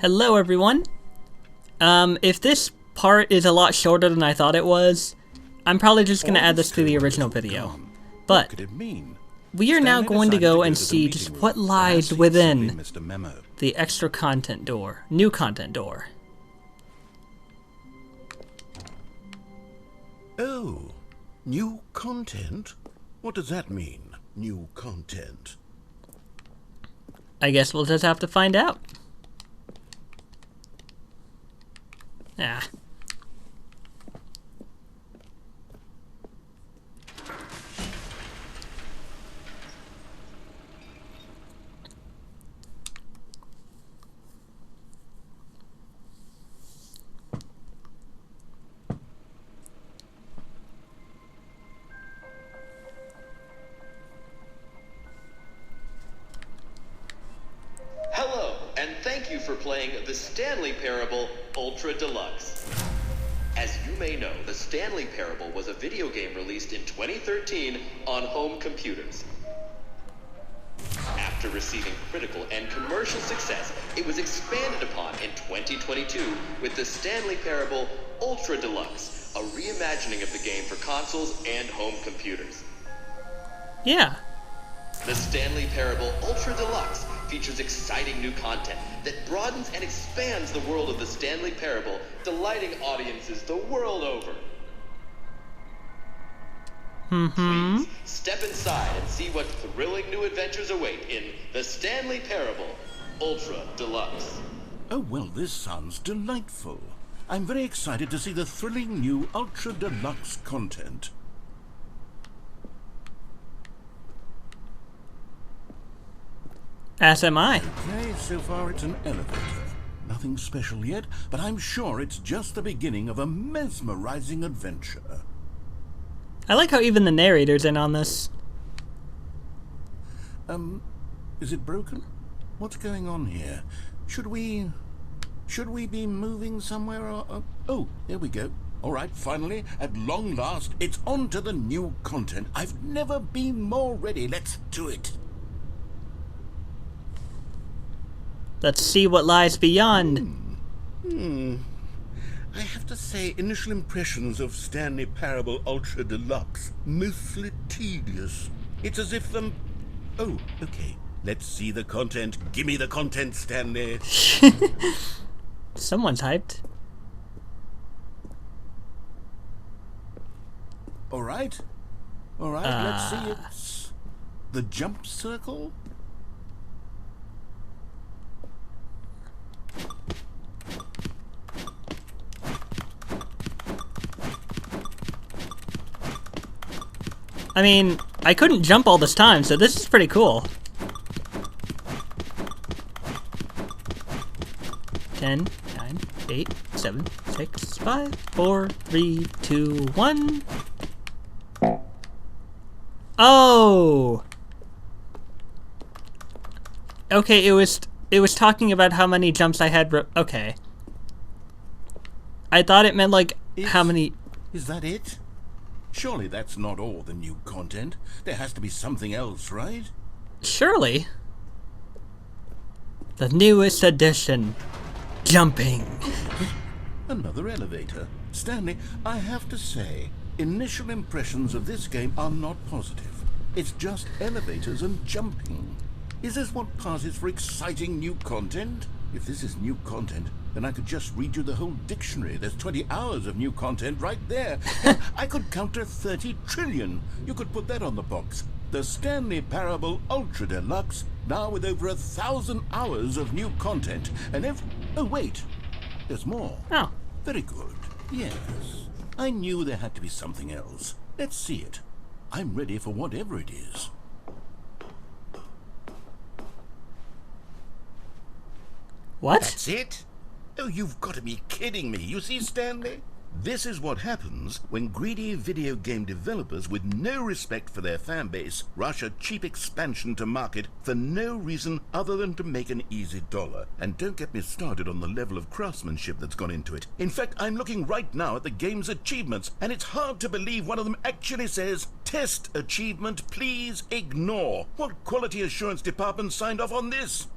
Hello everyone. If this part is a lot shorter than I thought it was, I'm probably just going to add this to the original video. But we are now going to go and see just what lies within the extra content door, new content door. Oh, new content? What does that mean, new content? I guess we'll just have to find out. Ah. Hello, and thank you for playing the Stanley Parable Ultra Deluxe. As you may know, the Stanley Parable was a video game released in 2013 on home computers. After receiving critical and commercial success, it was expanded upon in 2022 with the Stanley Parable Ultra Deluxe, a reimagining of the game for consoles and home computers. Yeah. The Stanley Parable Ultra Deluxe features exciting new content that broadens and expands the world of the Stanley Parable, delighting audiences the world over. Please step inside and see what thrilling new adventures await in the Stanley Parable Ultra Deluxe. Oh, well, this sounds delightful. I'm very excited to see the thrilling new Ultra Deluxe content. As am I. Okay, so far it's an elevator. Nothing special yet, but I'm sure it's just the beginning of a mesmerizing adventure. I like how even the narrator's in on this. Is it broken? What's going on here? Should we be moving somewhere or... Oh, there we go. All right, finally, at long last, it's on to the new content. I've never been more ready. Let's do it. Let's see what lies beyond. I have to say, initial impressions of Stanley Parable Ultra Deluxe, mostly tedious. It's as if them... Oh, okay. Let's see the content. Gimme the content, Stanley. Someone's hyped. All right, let's see. It's the jump circle. I mean, I couldn't jump all this time, so this is pretty cool. 10, 9, 8, 7, 6, 5, 4, 3, 2, 1. Oh! Okay, it was talking about how many jumps I had. Okay. I thought it meant like how many. Is that it? Surely that's not all the new content. There has to be something else, right? Surely. The newest addition. Jumping. Another elevator. Stanley, I have to say, initial impressions of this game are not positive. It's just elevators and jumping. Is this what passes for exciting new content? If this is new content, then I could just read you the whole dictionary. There's 20 hours of new content right there. I could count to 30 trillion. You could put that on the box. The Stanley Parable Ultra Deluxe, now with over 1,000 hours of new content. And oh, wait. There's more. Oh. Very good. Yes. I knew there had to be something else. Let's see it. I'm ready for whatever it is. What? That's it? Oh, you've got to be kidding me. You see, Stanley? This is what happens when greedy video game developers with no respect for their fan base rush a cheap expansion to market for no reason other than to make an easy dollar. And don't get me started on the level of craftsmanship that's gone into it. In fact, I'm looking right now at the game's achievements, and it's hard to believe one of them actually says, "Test achievement, please ignore." What quality assurance department signed off on this?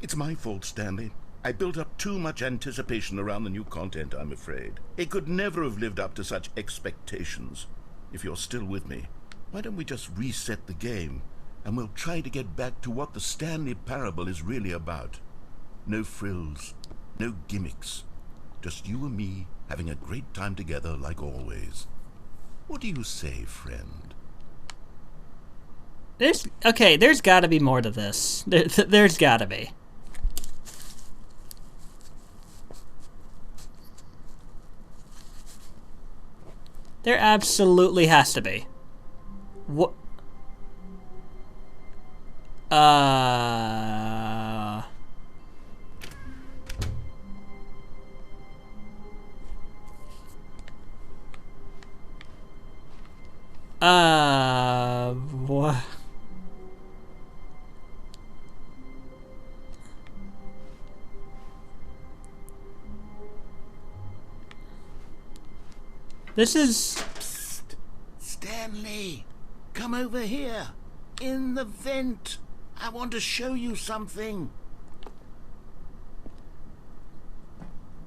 It's my fault, Stanley. I built up too much anticipation around the new content, I'm afraid. It could never have lived up to such expectations. If you're still with me, why don't we just reset the game, and we'll try to get back to what the Stanley Parable is really about. No frills, no gimmicks. Just you and me having a great time together like always. What do you say, friend? There's gotta be more to this. There's gotta be. There absolutely has to be. What? What? This is... Psst. Stanley, come over here. In the vent. I want to show you something.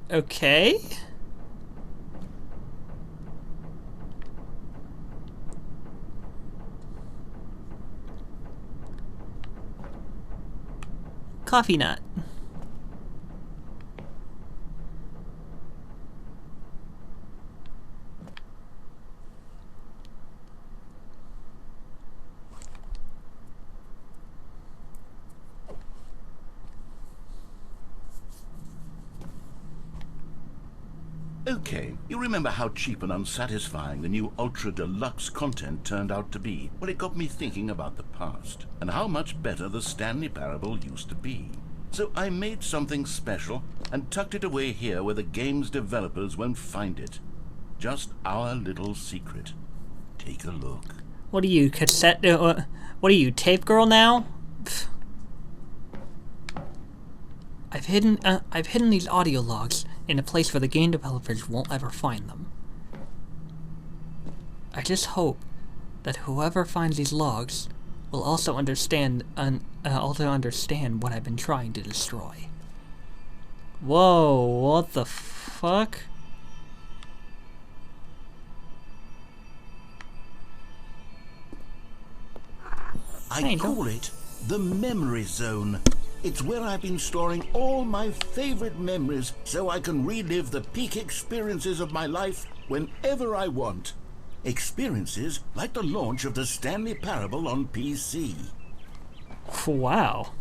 Okay. Coffee nut. Okay, you remember how cheap and unsatisfying the new Ultra Deluxe content turned out to be? Well, it got me thinking about the past, and how much better the Stanley Parable used to be. So I made something special, and tucked it away here where the game's developers won't find it. Just our little secret. Take a look. What are you, cassette... what are you, tape girl now? Pfft. I've hidden these audio logs in a place where the game developers won't ever find them. I just hope that whoever finds these logs will also understand what I've been trying to destroy. Whoa, what the fuck? I call it the memory zone. It's where I've been storing all my favorite memories so I can relive the peak experiences of my life whenever I want. Experiences like the launch of the Stanley Parable on PC. Wow.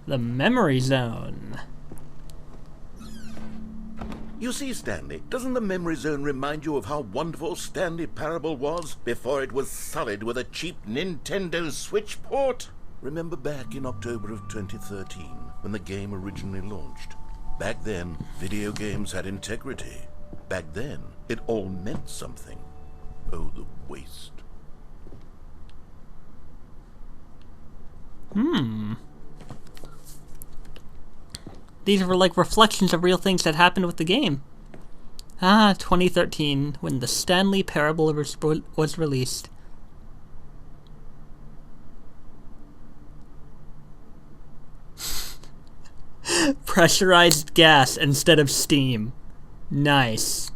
The memory zone. You see, Stanley, doesn't the memory zone remind you of how wonderful Stanley Parable was before it was sullied with a cheap Nintendo Switch port? Remember back in October of 2013, when the game originally launched? Back then, video games had integrity. Back then, it all meant something. Oh, the waste. These were like reflections of real things that happened with the game. 2013, when the Stanley Parable was released. Pressurized gas instead of steam. Nice.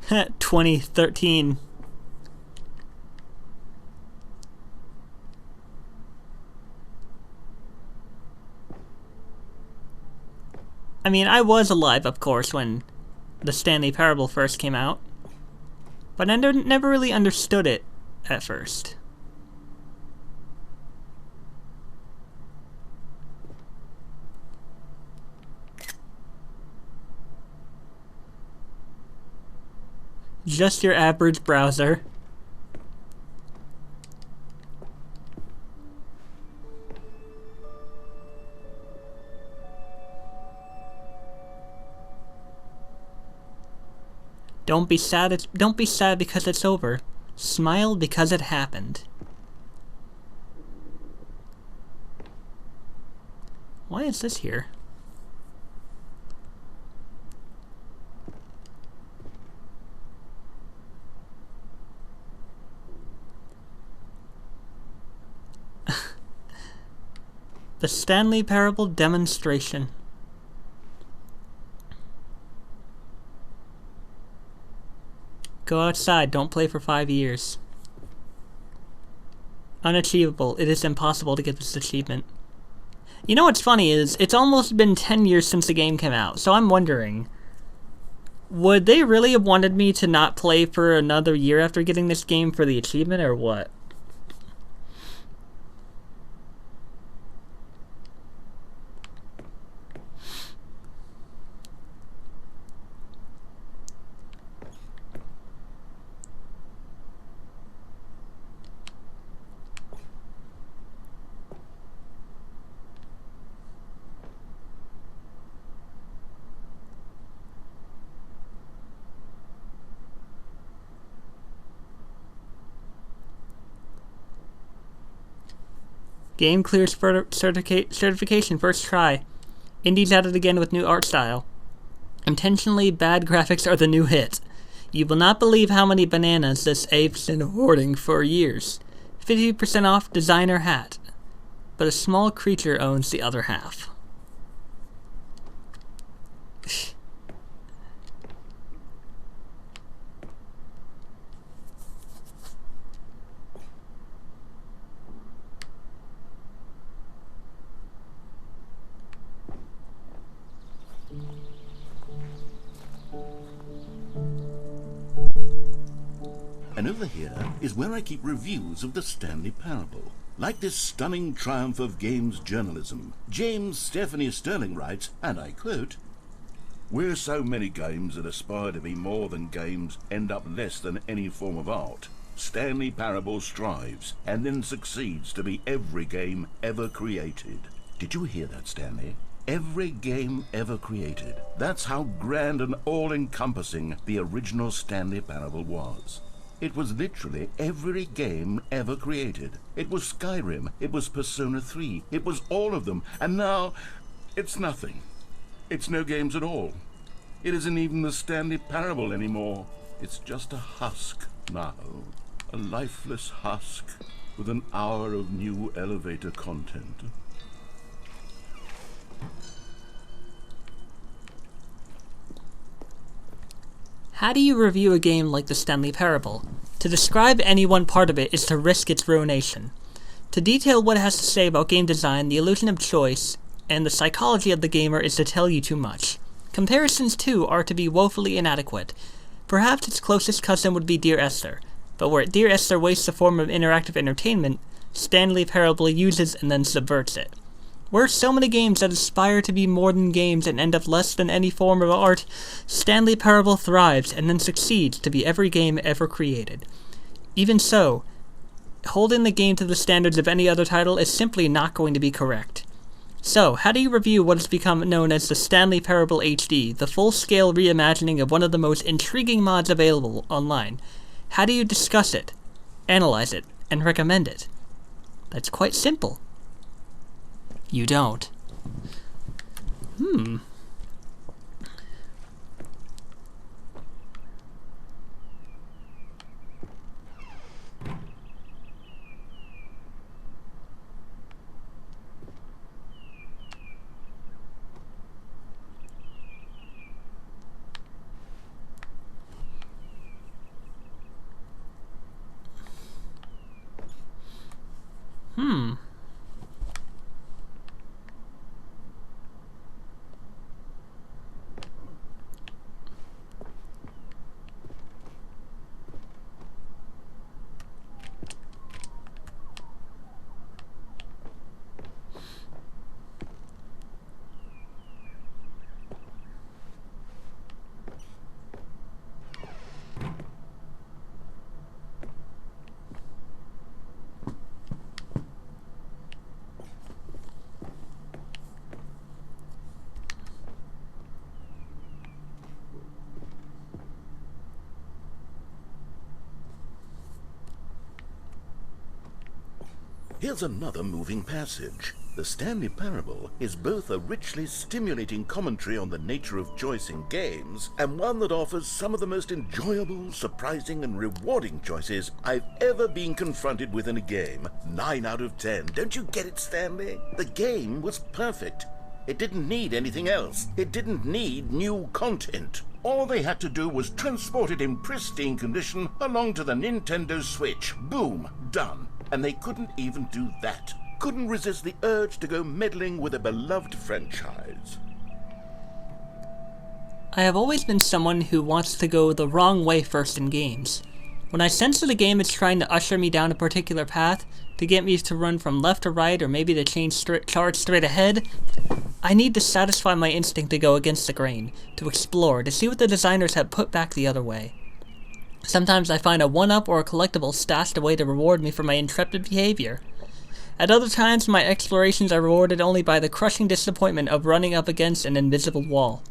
Heh, 2013. I mean, I was alive, of course, when the Stanley Parable first came out, but I never really understood it at first. Just your average browser. Don't be sad. Don't be sad because it's over. Smile because it happened. Why is this here? The Stanley Parable demonstration. Go outside, don't play for 5 years. Unachievable. It is impossible to get this achievement. You know what's funny is, it's almost been 10 years since the game came out, so I'm wondering, would they really have wanted me to not play for another year after getting this game for the achievement, or what? Game clears certification first try. Indies added again with new art style. Intentionally bad graphics are the new hit. You will not believe how many bananas this ape's been hoarding for years. 50% off designer hat. But a small creature owns the other half. And over here is where I keep reviews of the Stanley Parable. Like this stunning triumph of games journalism, James Stephanie Sterling writes, and I quote, "Where so many games that aspire to be more than games end up less than any form of art, Stanley Parable strives and then succeeds to be every game ever created." Did you hear that, Stanley? Every game ever created. That's how grand and all-encompassing the original Stanley Parable was. It was literally every game ever created. It was Skyrim, it was Persona 3, it was all of them, and now it's nothing. It's no games at all. It isn't even the Stanley Parable anymore. It's just a husk now. A lifeless husk with an hour of new elevator content. How do you review a game like the Stanley Parable? To describe any one part of it is to risk its ruination. To detail what it has to say about game design, the illusion of choice, and the psychology of the gamer is to tell you too much. Comparisons, too, are to be woefully inadequate. Perhaps its closest cousin would be Dear Esther, but where Dear Esther wastes a form of interactive entertainment, Stanley Parable uses and then subverts it. Where so many games that aspire to be more than games and end up less than any form of art, Stanley Parable thrives and then succeeds to be every game ever created. Even so, holding the game to the standards of any other title is simply not going to be correct. So, how do you review what has become known as the Stanley Parable HD, the full-scale reimagining of one of the most intriguing mods available online? How do you discuss it, analyze it, and recommend it? That's quite simple. You don't. Here's another moving passage. The Stanley Parable is both a richly stimulating commentary on the nature of choice in games, and one that offers some of the most enjoyable, surprising, and rewarding choices I've ever been confronted with in a game. 9 out of 10. Don't you get it, Stanley? The game was perfect. It didn't need anything else. It didn't need new content. All they had to do was transport it in pristine condition along to the Nintendo Switch. Boom, done. And they couldn't even do that. Couldn't resist the urge to go meddling with a beloved franchise. I have always been someone who wants to go the wrong way first in games. When I sense that a game is trying to usher me down a particular path, to get me to run from left to right or maybe to charge straight ahead, I need to satisfy my instinct to go against the grain, to explore, to see what the designers have put back the other way. Sometimes I find a one-up or a collectible stashed away to reward me for my intrepid behavior. At other times, my explorations are rewarded only by the crushing disappointment of running up against an invisible wall.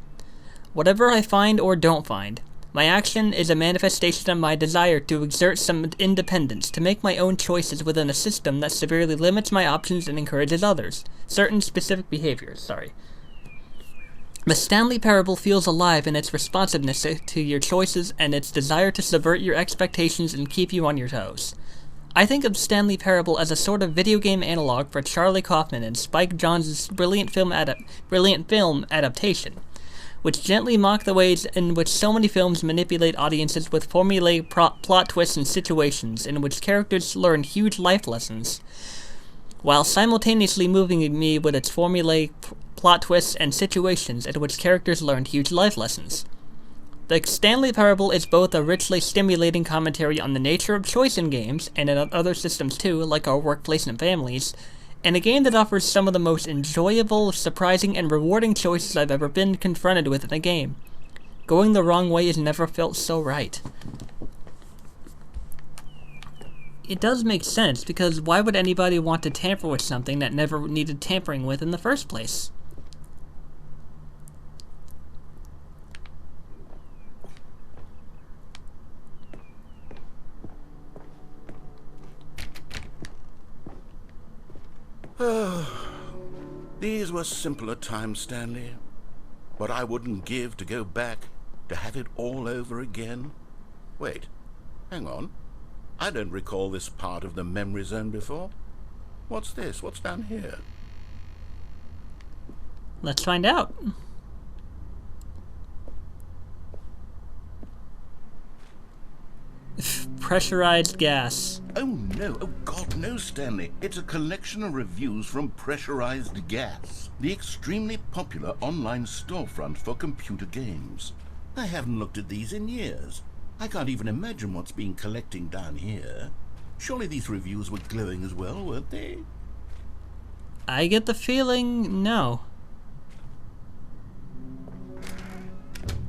Whatever I find or don't find, my action is a manifestation of my desire to exert some independence, to make my own choices within a system that severely limits my options and encourages others. Certain specific behaviors, The Stanley Parable feels alive in its responsiveness to your choices and its desire to subvert your expectations and keep you on your toes. I think of Stanley Parable as a sort of video game analog for Charlie Kaufman and Spike Jonze's brilliant film adaptation, which gently mock the ways in which so many films manipulate audiences with formulaic plot twists and situations in which characters learn huge life lessons, while simultaneously moving me with its formulaic plot twists and situations in which characters learn huge life lessons. The Stanley Parable is both a richly stimulating commentary on the nature of choice in games, and in other systems too, like our workplace and families, and a game that offers some of the most enjoyable, surprising, and rewarding choices I've ever been confronted with in a game. Going the wrong way has never felt so right. It does make sense, because why would anybody want to tamper with something that never needed tampering with in the first place? These were simpler times, Stanley. What I wouldn't give to go back, to have it all over again. Wait, hang on. I don't recall this part of the memory zone before. What's this? What's down here? Let's find out. Pressurized gas. Oh no, oh God, no, Stanley. It's a collection of reviews from Pressurized Gas, the extremely popular online storefront for computer games. I haven't looked at these in years. I can't even imagine what's been collecting down here. Surely these reviews were glowing as well, weren't they? I get the feeling no.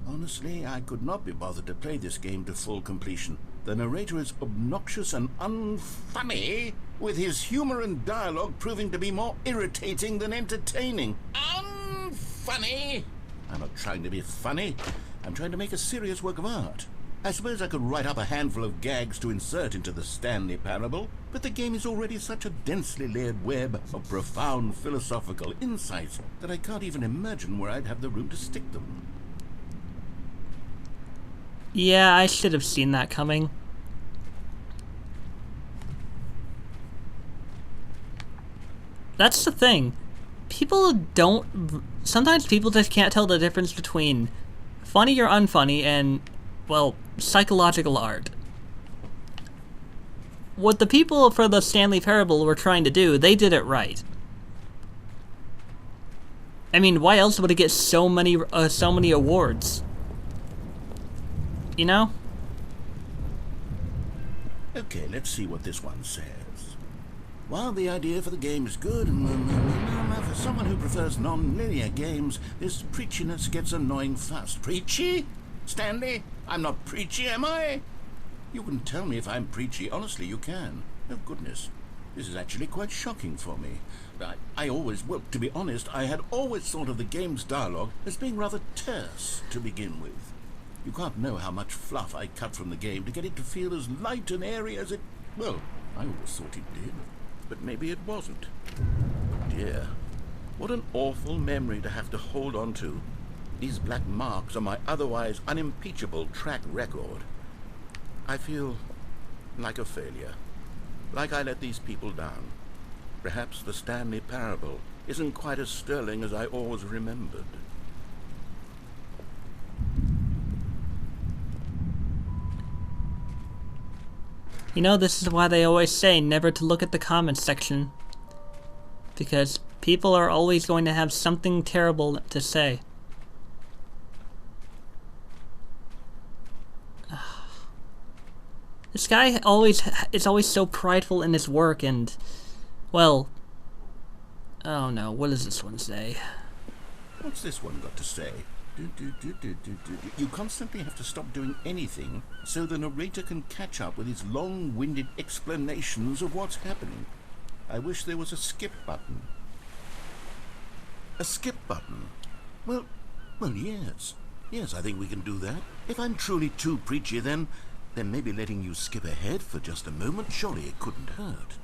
Honestly, I could not be bothered to play this game to full completion. The narrator is obnoxious and unfunny, with his humor and dialogue proving to be more irritating than entertaining. Unfunny! I'm not trying to be funny. I'm trying to make a serious work of art. I suppose I could write up a handful of gags to insert into the Stanley Parable, but the game is already such a densely layered web of profound philosophical insights that I can't even imagine where I'd have the room to stick them. Yeah, I should have seen that coming. That's the thing. Sometimes people just can't tell the difference between funny or unfunny and, well, psychological art. What the people for the Stanley Parable were trying to do, they did it right. I mean, why else would it get so many awards? You know? Okay, let's see what this one says. While the idea for the game is good, for someone who prefers non-linear games, this preachiness gets annoying fast. Preachy? Stanley? I'm not preachy, am I? You can tell me if I'm preachy. Honestly, you can. Oh, goodness. This is actually quite shocking for me. Well, to be honest, I had always thought of the game's dialogue as being rather terse to begin with. You can't know how much fluff I cut from the game to get it to feel as light and airy as it... Well, I always thought it did. but maybe it wasn't. Oh dear, what an awful memory to have to hold on to. These black marks on my otherwise unimpeachable track record. I feel like a failure, like I let these people down. Perhaps the Stanley parable isn't quite as sterling as I always remembered. You know, this is why they always say never to look at the comments section. Because people are always going to have something terrible to say. This guy is always so prideful in his work and, well, oh no, what does this one say? What's this one got to say? You constantly have to stop doing anything so the narrator can catch up with his long-winded explanations of what's happening. I wish there was a skip button. A skip button? Well, yes. Yes, I think we can do that. If I'm truly too preachy, then maybe letting you skip ahead for just a moment, surely it couldn't hurt.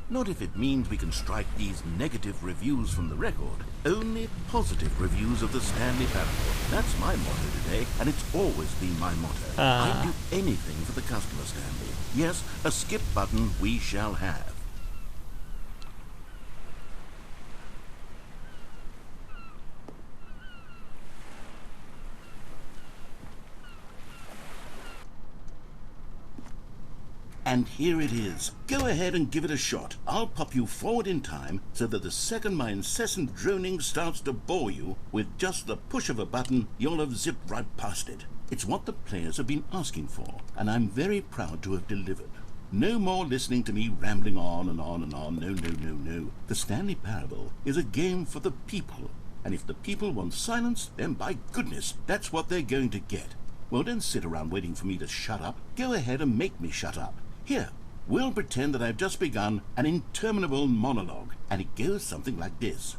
Not if it means we can strike these negative reviews from the record. Only positive reviews of the Stanley parable. That's my motto today, and it's always been my motto. I'd do anything for the customer, Stanley. Yes, a skip button we shall have. And here it is. Go ahead and give it a shot. I'll pop you forward in time so that the second my incessant droning starts to bore you, with just the push of a button, you'll have zipped right past it. It's what the players have been asking for, and I'm very proud to have delivered. No more listening to me rambling on and on and on. No. The Stanley Parable is a game for the people, and if the people want silence, then by goodness, that's what they're going to get. Well, don't sit around waiting for me to shut up. Go ahead and make me shut up. Here, we'll pretend that I've just begun an interminable monologue, and it goes something like this.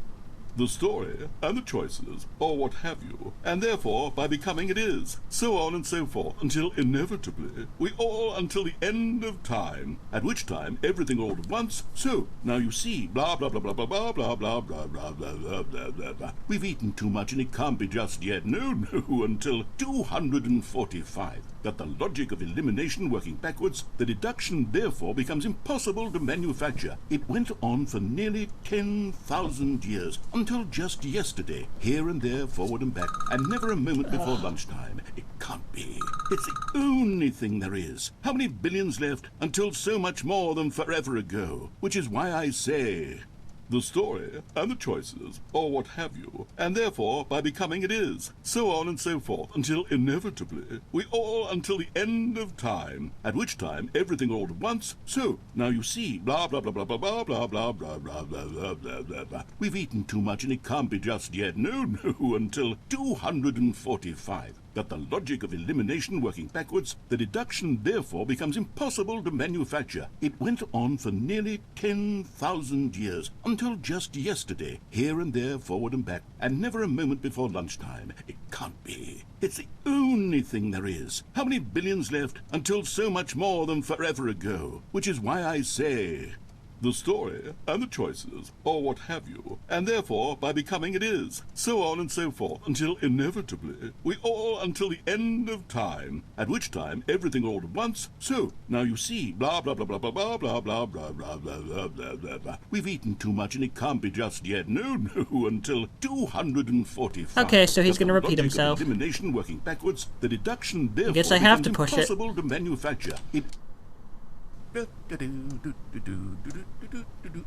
The story, and the choices, or what have you, and therefore, by becoming it is, so on and so forth, until inevitably, we all until the end of time, at which time everything all at once, so, now you see, blah blah blah blah blah blah blah blah blah blah blah blah blah blah. We've eaten too much and it can't be just yet, no, until 245. That the logic of elimination working backwards, the deduction therefore becomes impossible to manufacture. It went on for nearly 10,000 years, until just yesterday, here and there, forward and back, and never a moment before lunchtime. It can't be. It's the only thing there is. How many billions left until so much more than forever ago? Which is why I say, the story, and the choices, or what have you, and therefore, by becoming it is, so on and so forth, until inevitably, we all until the end of time, at which time everything all at once, so, now you see, blah blah blah blah blah blah blah blah blah blah blah blah blah blah blah. We've eaten too much and it can't be just yet, no, until 245. That the logic of elimination working backwards, the deduction therefore becomes impossible to manufacture. It went on for nearly 10,000 years, until just yesterday, here and there, forward and back, and never a moment before lunchtime. It can't be. It's the only thing there is. How many billions left until so much more than forever ago? Which is why I say, the story, and the choices, or what have you, and therefore, by becoming it is, so on and so forth, until inevitably, we all until the end of time, at which time everything all at once, so, now you see, blah blah blah blah blah blah blah blah blah blah blah blah blah blah. We've eaten too much and it can't be just yet, no, until 245. Okay, so he's gonna repeat himself. Elimination working backwards, the deduction therefore I guess I have to push it. impossible to manufacture.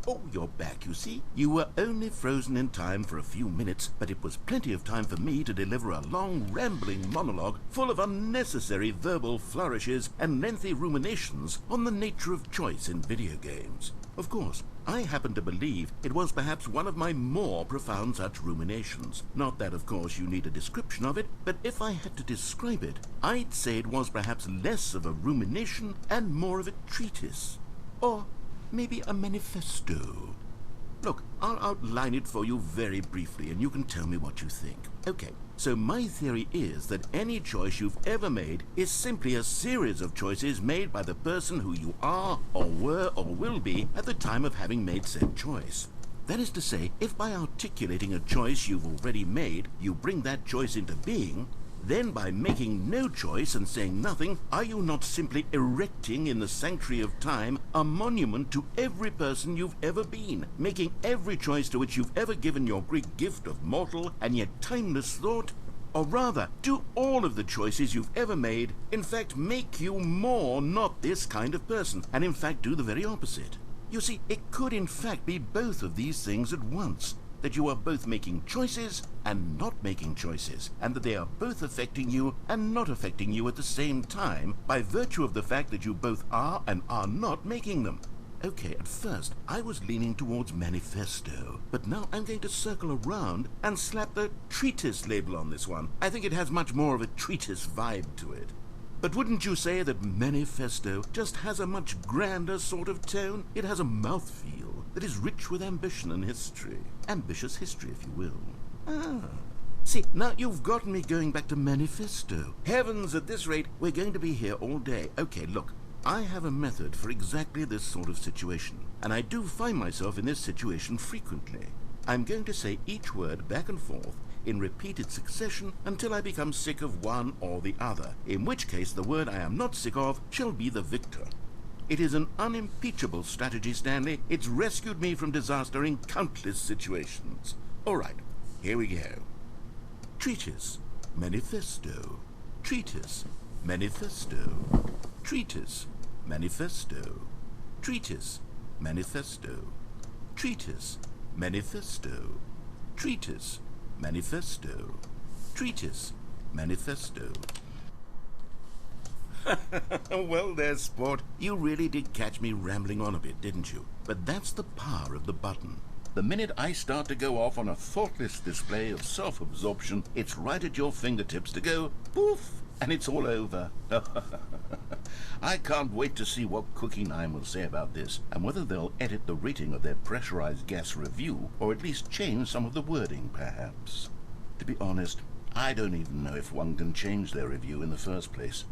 Oh, you're back, you see. You were only frozen in time for a few minutes, but it was plenty of time for me to deliver a long, rambling monologue full of unnecessary verbal flourishes and lengthy ruminations on the nature of choice in video games. Of course, I happen to believe it was perhaps one of my more profound such ruminations. Not that, of course, you need a description of it, but if I had to describe it, I'd say it was perhaps less of a rumination and more of a treatise. Or maybe a manifesto. Look, I'll outline it for you very briefly, and you can tell me what you think. Okay, so my theory is that any choice you've ever made is simply a series of choices made by the person who you are, or were, or will be at the time of having made said choice. That is to say, if by articulating a choice you've already made, you bring that choice into being, then by making no choice and saying nothing, are you not simply erecting in the sanctuary of time a monument to every person you've ever been, making every choice to which you've ever given your great gift of mortal and yet timeless thought? Or rather, do all of the choices you've ever made in fact make you more not this kind of person, and in fact do the very opposite? You see, it could in fact be both of these things at once, that you are both making choices and not making choices, and that they are both affecting you and not affecting you at the same time by virtue of the fact that you both are and are not making them. Okay, at first I was leaning towards manifesto, but now I'm going to circle around and slap the treatise label on this one. I think it has much more of a treatise vibe to it. But wouldn't you say that manifesto just has a much grander sort of tone? It has a mouthfeel that is rich with ambition and history. Ambitious history, if you will. See, now you've gotten me going back to manifesto. Heavens, at this rate, we're going to be here all day. Okay, look, I have a method for exactly this sort of situation, and I do find myself in this situation frequently. I'm going to say each word back and forth in repeated succession until I become sick of one or the other, in which case the word I am not sick of shall be the victor. It is an unimpeachable strategy, Stanley. It's rescued me from disaster in countless situations. All right, here we go. Treatise, manifesto. Treatise, manifesto. Treatise, manifesto. Treatise, manifesto. Treatise, manifesto. Treatise, manifesto. Treatise, manifesto. Well there, sport. You really did catch me rambling on a bit, didn't you? But that's the power of the button. The minute I start to go off on a thoughtless display of self-absorption, it's right at your fingertips to go poof, and it's all over. I can't wait to see what Cookie 9 will say about this, and whether they'll edit the rating of their pressurized gas review, or at least change some of the wording, perhaps. To be honest, I don't even know if one can change their review in the first place.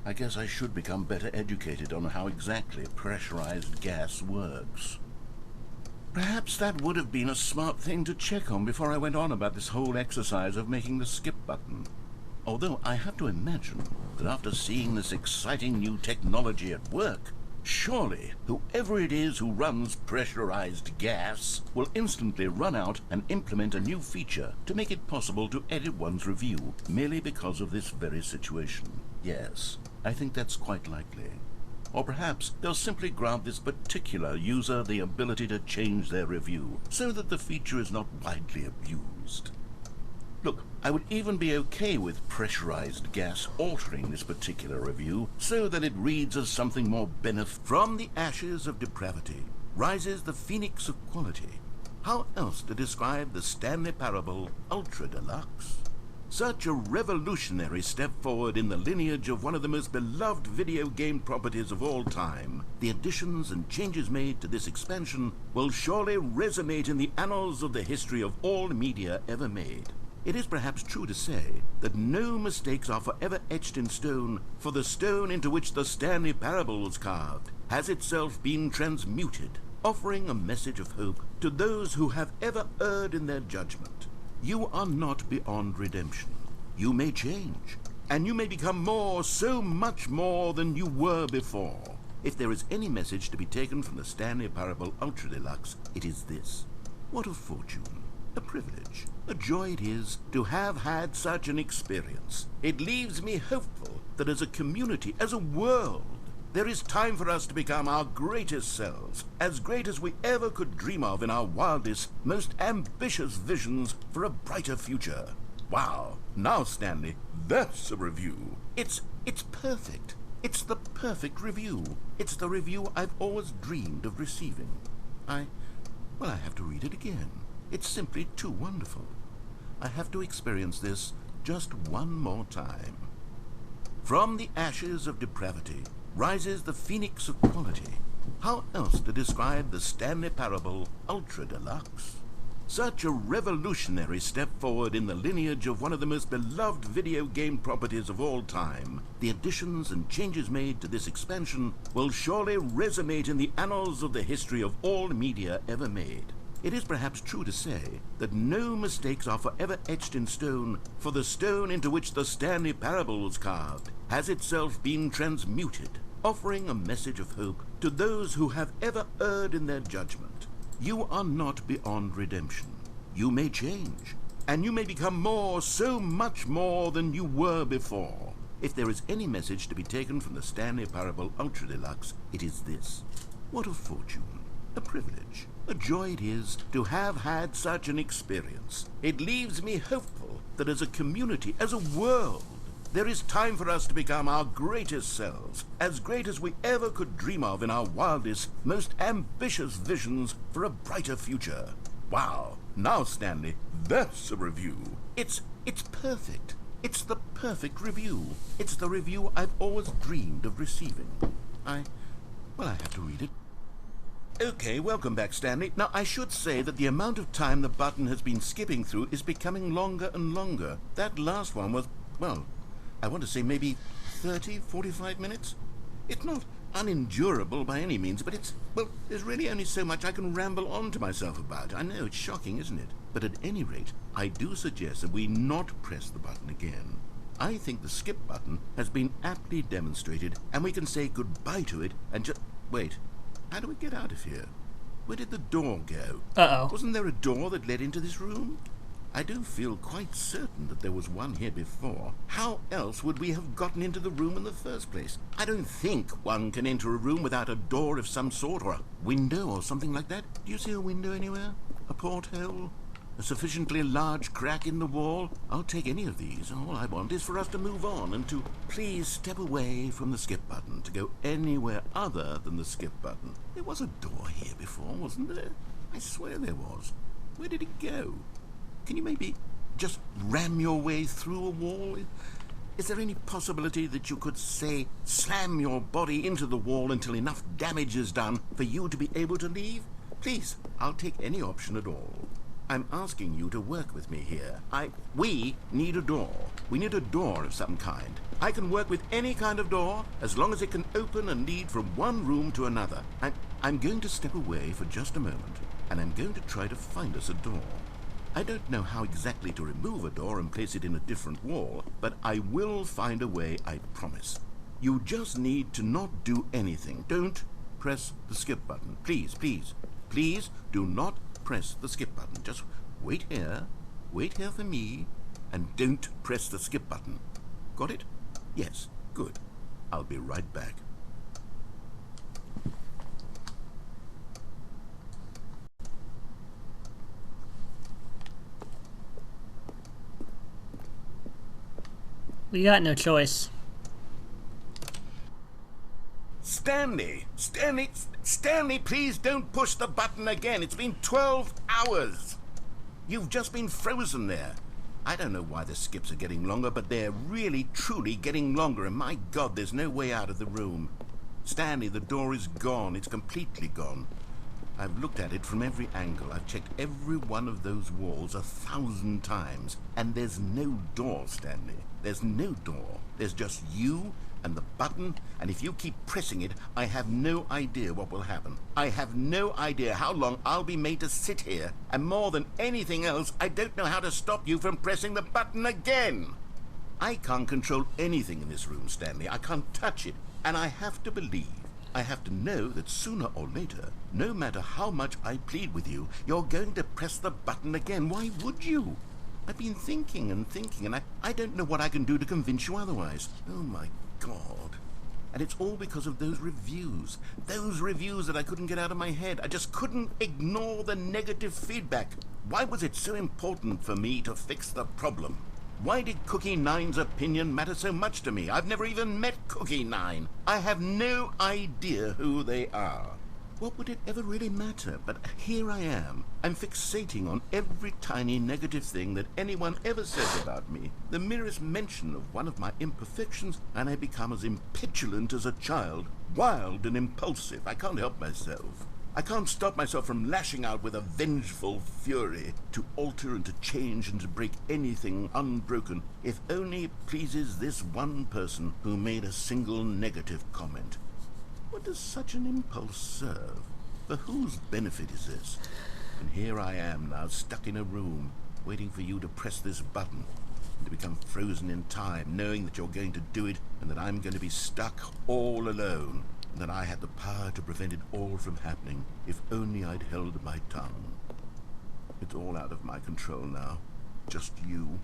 I guess I should become better educated on how exactly pressurized gas works. Perhaps that would have been a smart thing to check on before I went on about this whole exercise of making the skip button. Although I have to imagine that after seeing this exciting new technology at work, surely whoever it is who runs pressurized gas will instantly run out and implement a new feature to make it possible to edit one's review merely because of this very situation. Yes, I think that's quite likely. Or perhaps they'll simply grant this particular user the ability to change their review so that the feature is not widely abused. Look, I would even be okay with pressurized gas altering this particular review so that it reads as something more From the ashes of depravity rises the phoenix of quality. How else to describe the Stanley Parable Ultra Deluxe? Such a revolutionary step forward in the lineage of one of the most beloved video game properties of all time. The additions and changes made to this expansion will surely resonate in the annals of the history of all media ever made. It is perhaps true to say that no mistakes are forever etched in stone, for the stone into which the Stanley Parable was carved has itself been transmuted, offering a message of hope to those who have ever erred in their judgment. You are not beyond redemption. You may change, and you may become more, so much more than you were before. If there is any message to be taken from the Stanley Parable Ultra Deluxe, it is this. What a fortune, a privilege, a joy it is to have had such an experience. It leaves me hopeful that as a community, as a world, there is time for us to become our greatest selves, as great as we ever could dream of in our wildest, most ambitious visions for a brighter future. Wow. Now, Stanley, that's a review. It's perfect. It's the perfect review. It's the review I've always dreamed of receiving. I have to read it again. It's simply too wonderful. I have to experience this just one more time. From the ashes of depravity rises the phoenix of quality. How else to describe the Stanley Parable Ultra Deluxe? Such a revolutionary step forward in the lineage of one of the most beloved video game properties of all time. The additions and changes made to this expansion will surely resonate in the annals of the history of all media ever made. It is perhaps true to say that no mistakes are forever etched in stone, for the stone into which the Stanley Parable was carved has itself been transmuted, offering a message of hope to those who have ever erred in their judgment. You are not beyond redemption. You may change, and you may become more, so much more than you were before. If there is any message to be taken from the Stanley Parable Ultra Deluxe, it is this. What a fortune, a privilege, a joy it is to have had such an experience. It leaves me hopeful that as a community, as a world, there is time for us to become our greatest selves, as great as we ever could dream of in our wildest, most ambitious visions for a brighter future. Wow. Now, Stanley, that's a review. It's perfect. It's the perfect review. It's the review I've always dreamed of receiving. I have to read it. Okay, welcome back, Stanley. Now, I should say that the amount of time the button has been skipping through is becoming longer and longer. That last one was, well, I want to say maybe 30, 45 minutes? It's not unendurable by any means, but there's really only so much I can ramble on to myself about. I know, it's shocking, isn't it? But at any rate, I do suggest that we not press the button again. I think the skip button has been aptly demonstrated, and we can say goodbye to it and just... Wait, how do we get out of here? Where did the door go? Uh-oh. Wasn't there a door that led into this room? I do feel quite certain that there was one here before. How else would we have gotten into the room in the first place? I don't think one can enter a room without a door of some sort, or a window or something like that. Do you see a window anywhere? A porthole? A sufficiently large crack in the wall? I'll take any of these. All I want is for us to move on and to please step away from the skip button, to go anywhere other than the skip button. There was a door here before, wasn't there? I swear there was. Where did it go? Can you maybe just ram your way through a wall? Is there any possibility that you could, say, slam your body into the wall until enough damage is done for you to be able to leave? Please, I'll take any option at all. I'm asking you to work with me here. We need a door. We need a door of some kind. I can work with any kind of door as long as it can open and lead from one room to another. I'm going to step away for just a moment, and I'm going to try to find us a door. I don't know how exactly to remove a door and place it in a different wall, but I will find a way, I promise. You just need to not do anything. Don't press the skip button. Please, please, please do not press the skip button. Just wait here for me, and don't press the skip button. Got it? Yes, good. I'll be right back. We got no choice. Stanley, please don't push the button again. It's been 12 hours. You've just been frozen there. I don't know why the skips are getting longer, but they're really, truly getting longer, and my God, there's no way out of the room. Stanley, the door is gone. It's completely gone. I've looked at it from every angle. I've checked every one of those walls 1,000 times, and there's no door, Stanley. There's no door. There's just you and the button, and if you keep pressing it, I have no idea what will happen. I have no idea how long I'll be made to sit here, and more than anything else, I don't know how to stop you from pressing the button again. I can't control anything in this room, Stanley. I can't touch it, and I have to believe, I have to know that sooner or later, no matter how much I plead with you, you're going to press the button again. Why would you? I've been thinking and I don't know what I can do to convince you otherwise. Oh my God. And it's all because of those reviews that I couldn't get out of my head. I just couldn't ignore the negative feedback. Why was it so important for me to fix the problem? Why did Cookie Nine's opinion matter so much to me? I've never even met Cookie Nine. I have no idea who they are. What would it ever really matter? But here I am. I'm fixating on every tiny negative thing that anyone ever says about me. The merest mention of one of my imperfections, and I become as impetulant as a child. Wild and impulsive. I can't help myself. I can't stop myself from lashing out with a vengeful fury to alter and to change and to break anything unbroken, if only it pleases this one person who made a single negative comment. What does such an impulse serve? For whose benefit is this? And here I am now, stuck in a room, waiting for you to press this button, and to become frozen in time, knowing that you're going to do it, and that I'm going to be stuck all alone, and that I had the power to prevent it all from happening, if only I'd held my tongue. It's all out of my control now. Just you.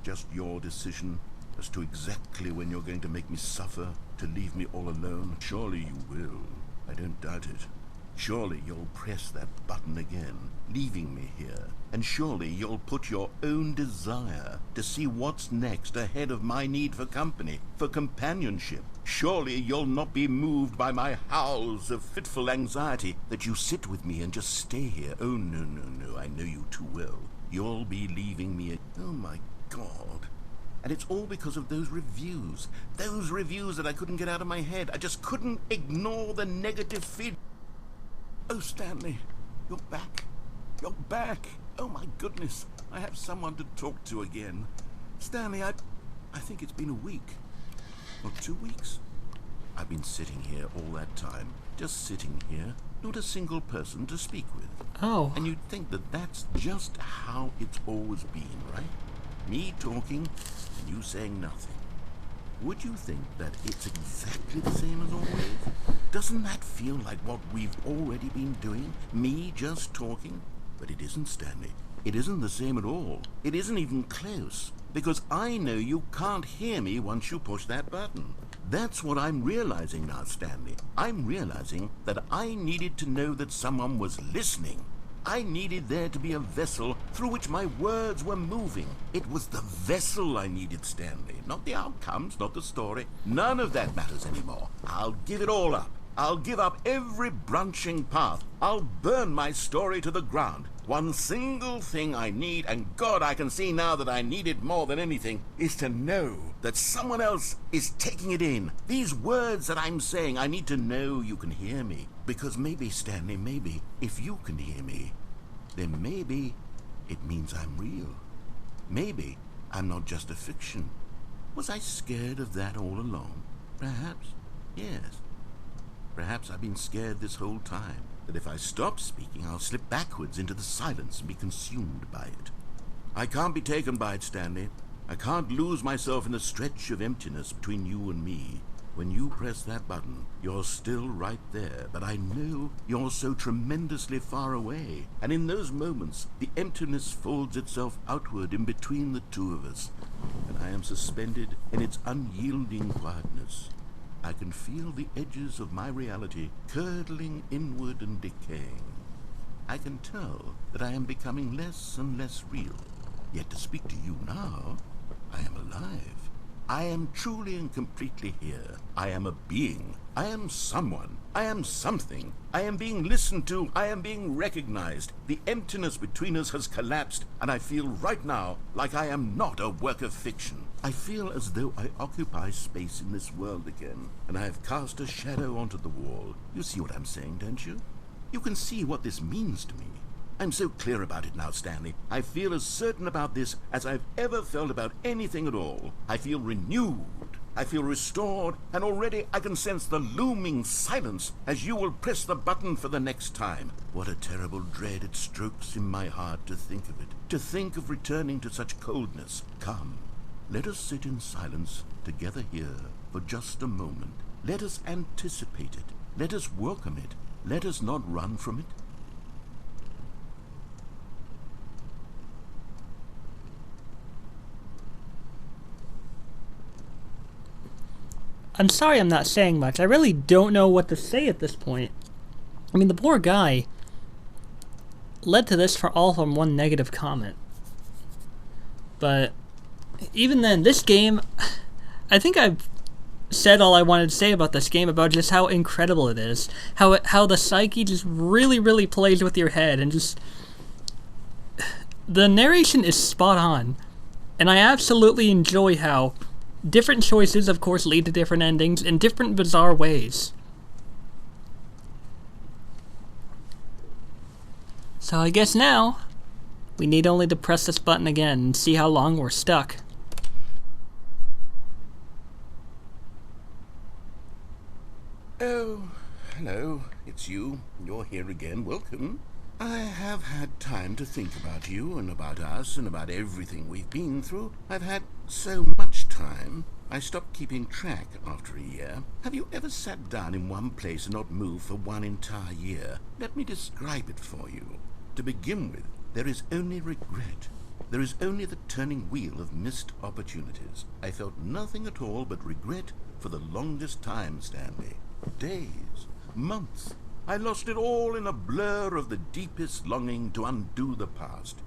Just your decision as to exactly when you're going to make me suffer, to leave me all alone. Surely you will. I don't doubt it. Surely you'll press that button again, leaving me here. And surely you'll put your own desire to see what's next ahead of my need for company, for companionship. Surely you'll not be moved by my howls of fitful anxiety, that you sit with me and just stay here. Oh, no, no, no, I know you too well. You'll be leaving me. Oh, my God. And it's all because of those reviews that I couldn't get out of my head. I just couldn't ignore the negative feedback. Oh, Stanley, you're back. You're back. Oh, my goodness. I have someone to talk to again. Stanley, I think it's been a week. Or 2 weeks. I've been sitting here all that time. Just sitting here. Not a single person to speak with. Oh. And you'd think that that's just how it's always been, right? Me talking, and you saying nothing. Would you think that it's exactly the same as always? Doesn't that feel like what we've already been doing? Me just talking? But it isn't, Stanley. It isn't the same at all. It isn't even close. Because I know you can't hear me once you push that button. That's what I'm realizing now, Stanley. I'm realizing that I needed to know that someone was listening. I needed there to be a vessel through which my words were moving. It was the vessel I needed, Stanley. Not the outcomes, not the story. None of that matters anymore. I'll give it all up. I'll give up every branching path. I'll burn my story to the ground. One single thing I need, and God, I can see now that I need it more than anything, is to know that someone else is taking it in. These words that I'm saying, I need to know you can hear me. Because maybe, Stanley, maybe, if you can hear me, then maybe it means I'm real. Maybe I'm not just a fiction. Was I scared of that all along? Perhaps, yes. Perhaps I've been scared this whole time, that if I stop speaking, I'll slip backwards into the silence and be consumed by it. I can't be taken by it, Stanley. I can't lose myself in the stretch of emptiness between you and me. When you press that button, you're still right there, but I know you're so tremendously far away. And in those moments, the emptiness folds itself outward in between the two of us, and I am suspended in its unyielding quietness. I can feel the edges of my reality curdling inward and decaying. I can tell that I am becoming less and less real. Yet to speak to you now, I am alive. I am truly and completely here. I am a being. I am someone. I am something. I am being listened to. I am being recognized. The emptiness between us has collapsed, and I feel right now like I am not a work of fiction. I feel as though I occupy space in this world again, and I have cast a shadow onto the wall. You see what I'm saying, don't you? You can see what this means to me. I'm so clear about it now, Stanley. I feel as certain about this as I've ever felt about anything at all. I feel renewed. I feel restored, and already I can sense the looming silence as you will press the button for the next time. What a terrible dread it strokes in my heart to think of it, to think of returning to such coldness. Come, let us sit in silence together here for just a moment. Let us anticipate it. Let us welcome it. Let us not run from it. I'm sorry I'm not saying much. I really don't know what to say at this point. I mean, the poor guy led to this for all from one negative comment. But even then, this game, I think I've said all I wanted to say about this game, about just how incredible it is. How the psyche just really, really plays with your head, and just... The narration is spot on. And I absolutely enjoy how different choices, of course, lead to different endings in different bizarre ways. So I guess now, we need only to press this button again and see how long we're stuck. Oh, hello, it's you. You're here again. Welcome. I have had time to think about you and about us and about everything we've been through. I've had so much time, I stopped keeping track after a year. Have you ever sat down in one place and not moved for one entire year? Let me describe it for you. To begin with, there is only regret. There is only the turning wheel of missed opportunities. I felt nothing at all but regret for the longest time, Stanley. Days, months. I lost it all in a blur of the deepest longing to undo the past.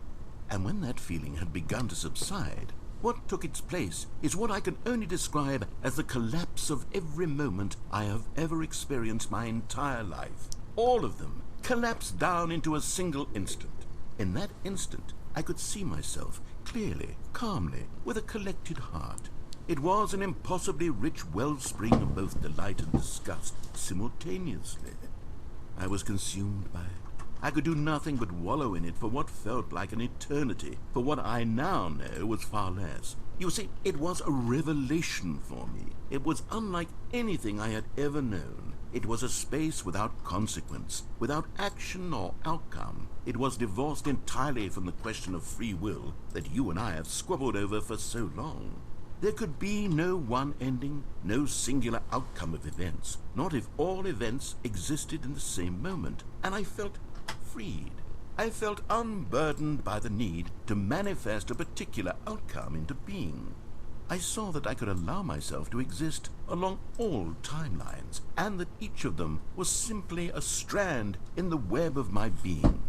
And when that feeling had begun to subside, what took its place is what I can only describe as the collapse of every moment I have ever experienced my entire life. All of them collapsed down into a single instant. In that instant, I could see myself clearly, calmly, with a collected heart. It was an impossibly rich wellspring of both delight and disgust simultaneously. I was consumed by it. I could do nothing but wallow in it for what felt like an eternity, for what I now know was far less. You see, it was a revelation for me. It was unlike anything I had ever known. It was a space without consequence, without action or outcome. It was divorced entirely from the question of free will that you and I have squabbled over for so long. There could be no one ending, no singular outcome of events, not if all events existed in the same moment, and I felt freed. I felt unburdened by the need to manifest a particular outcome into being. I saw that I could allow myself to exist along all timelines, and that each of them was simply a strand in the web of my being.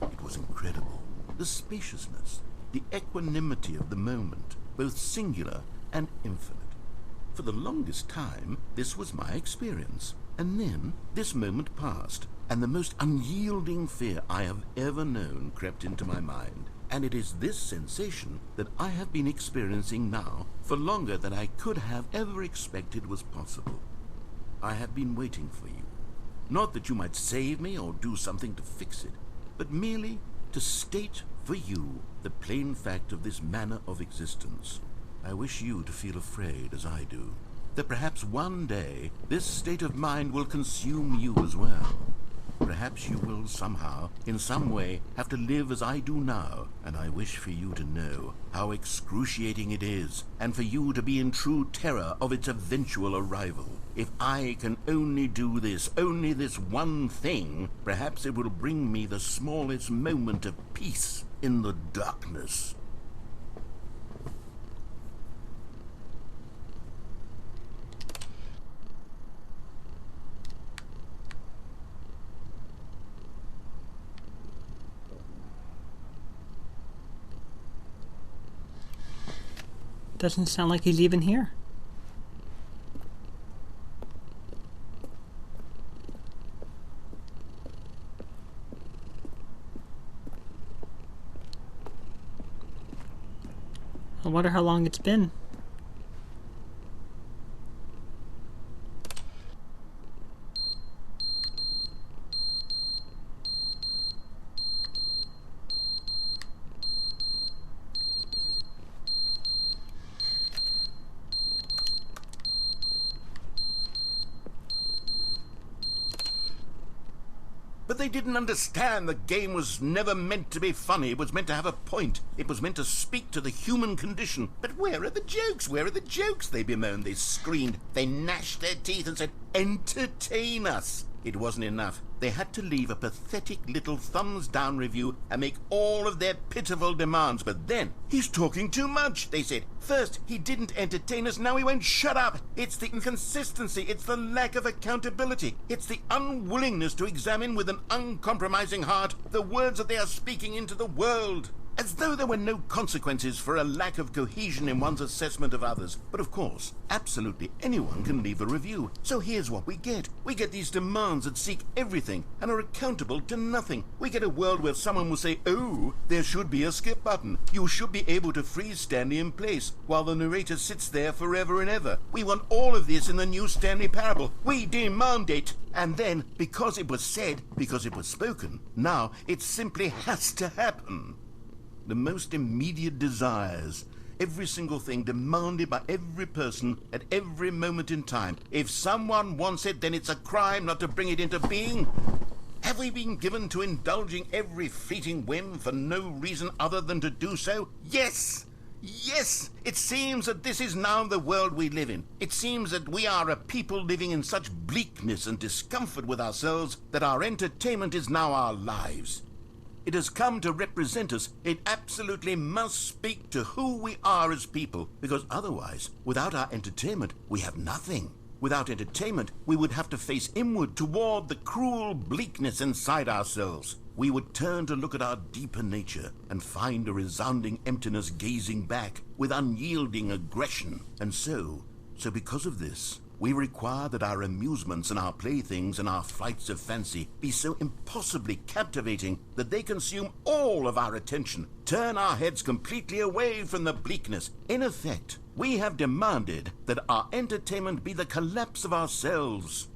It was incredible. The spaciousness, the equanimity of the moment, both singular and infinite. For the longest time, this was my experience. And then, this moment passed, and the most unyielding fear I have ever known crept into my mind. And it is this sensation that I have been experiencing now for longer than I could have ever expected was possible. I have been waiting for you. Not that you might save me or do something to fix it, but merely to state for you the plain fact of this manner of existence. I wish you to feel afraid, as I do, that perhaps one day this state of mind will consume you as well. Perhaps you will somehow, in some way, have to live as I do now, and I wish for you to know how excruciating it is, and for you to be in true terror of its eventual arrival. If I can only do this, only this one thing, perhaps it will bring me the smallest moment of peace in the darkness. Doesn't sound like he's even here. I wonder how long it's been. But they didn't understand the game was never meant to be funny. It was meant to have a point. It was meant to speak to the human condition. But where are the jokes? Where are the jokes? They bemoaned, they screamed, they gnashed their teeth and said, "Entertain us." It wasn't enough. They had to leave a pathetic little thumbs-down review and make all of their pitiful demands. But then, "He's talking too much," they said. "First, he didn't entertain us, now he won't shut up." It's the inconsistency, it's the lack of accountability, it's the unwillingness to examine with an uncompromising heart the words that they are speaking into the world. As though there were no consequences for a lack of cohesion in one's assessment of others. But of course, absolutely anyone can leave a review. So here's what we get. We get these demands that seek everything and are accountable to nothing. We get a world where someone will say, oh, there should be a skip button. You should be able to freeze Stanley in place while the narrator sits there forever and ever. We want all of this in the new Stanley Parable. We demand it. And then, because it was said, because it was spoken, now it simply has to happen. The most immediate desires, every single thing demanded by every person at every moment in time. If someone wants it, then it's a crime not to bring it into being. Have we been given to indulging every fleeting whim for no reason other than to do so? Yes! Yes! It seems that this is now the world we live in. It seems that we are a people living in such bleakness and discomfort with ourselves that our entertainment is now our lives. It has come to represent us. It absolutely must speak to who we are as people, because otherwise, without our entertainment, we have nothing. Without entertainment, we would have to face inward toward the cruel bleakness inside ourselves. We would turn to look at our deeper nature and find a resounding emptiness gazing back with unyielding aggression. And so because of this, we require that our amusements and our playthings and our flights of fancy be so impossibly captivating that they consume all of our attention, turn our heads completely away from the bleakness. In effect, we have demanded that our entertainment be the collapse of ourselves.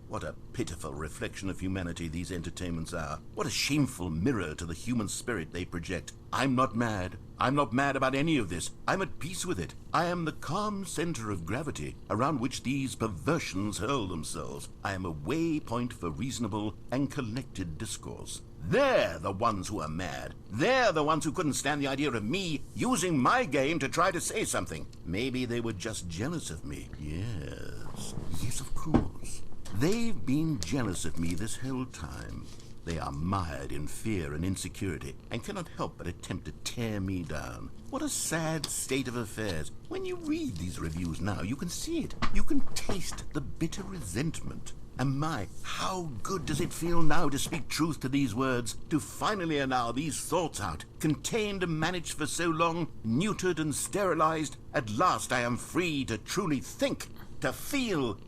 What a pitiful reflection of humanity these entertainments are. What a shameful mirror to the human spirit they project. I'm not mad. I'm not mad about any of this. I'm at peace with it. I am the calm center of gravity around which these perversions hurl themselves. I am a waypoint for reasonable and collected discourse. They're the ones who are mad. They're the ones who couldn't stand the idea of me using my game to try to say something. Maybe they were just jealous of me. Yes, of course. They've been jealous of me this whole time. They are mired in fear and insecurity and cannot help but attempt to tear me down. What a sad state of affairs. When you read these reviews now, you can see it. You can taste the bitter resentment. And my, how good does it feel now to speak truth to these words, to finally allow these thoughts out, contained and managed for so long, neutered and sterilized. At last I am free to truly think, to feel.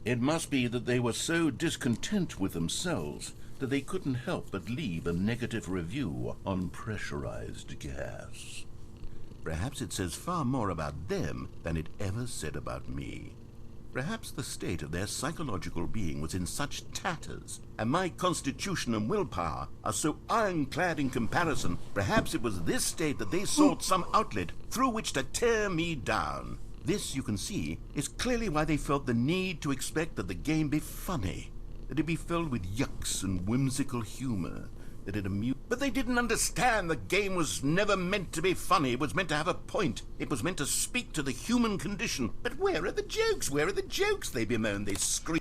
It must be that they were so discontent with themselves that they couldn't help but leave a negative review on pressurized gas. Perhaps it says far more about them than it ever said about me. Perhaps the state of their psychological being was in such tatters, and my constitution and willpower are so ironclad in comparison. Perhaps it was this state that they sought some outlet through which to tear me down. This, you can see, is clearly why they felt the need to expect that the game be funny, that it be filled with yucks and whimsical humor, that it amused. But they didn't understand the game was never meant to be funny. It was meant to have a point. It was meant to speak to the human condition. But where are the jokes? Where are the jokes? They bemoan, they scream.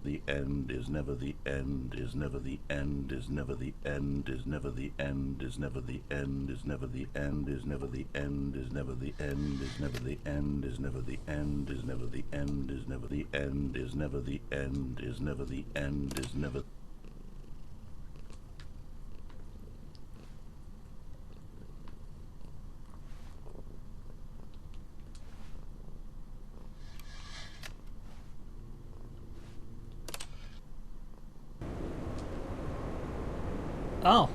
The end is never the end, is never the end, is never the end, is never the end, is never the end, is never the end, is never the end, is never the end, is never the end, is never the end, is never the end, is never the end, is never the end, is never the end, is never. Oh.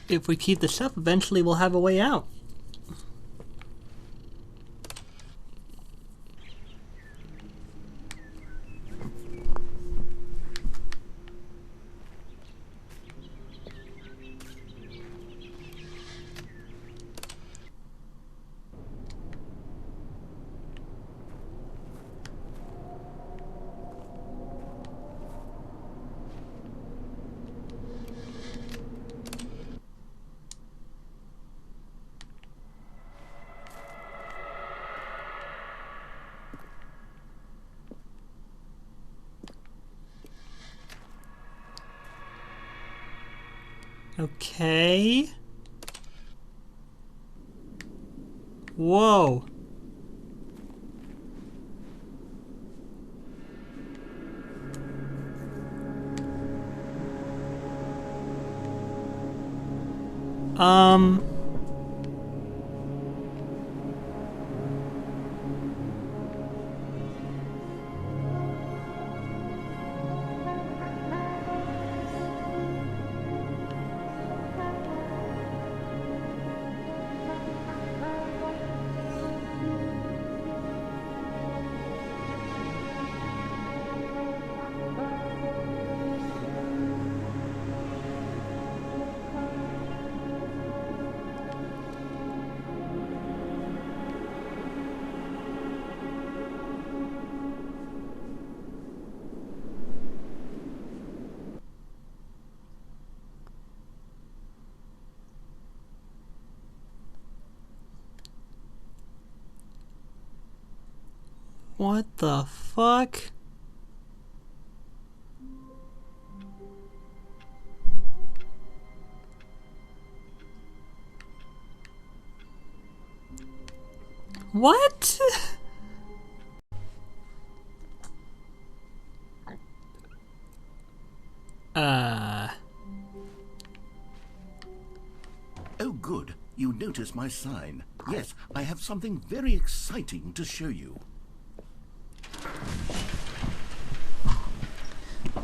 If we keep this up, eventually we'll have a way out. Okay. Whoa. Um... What the fuck? What? Oh, good. You notice my sign. Yes, I have something very exciting to show you.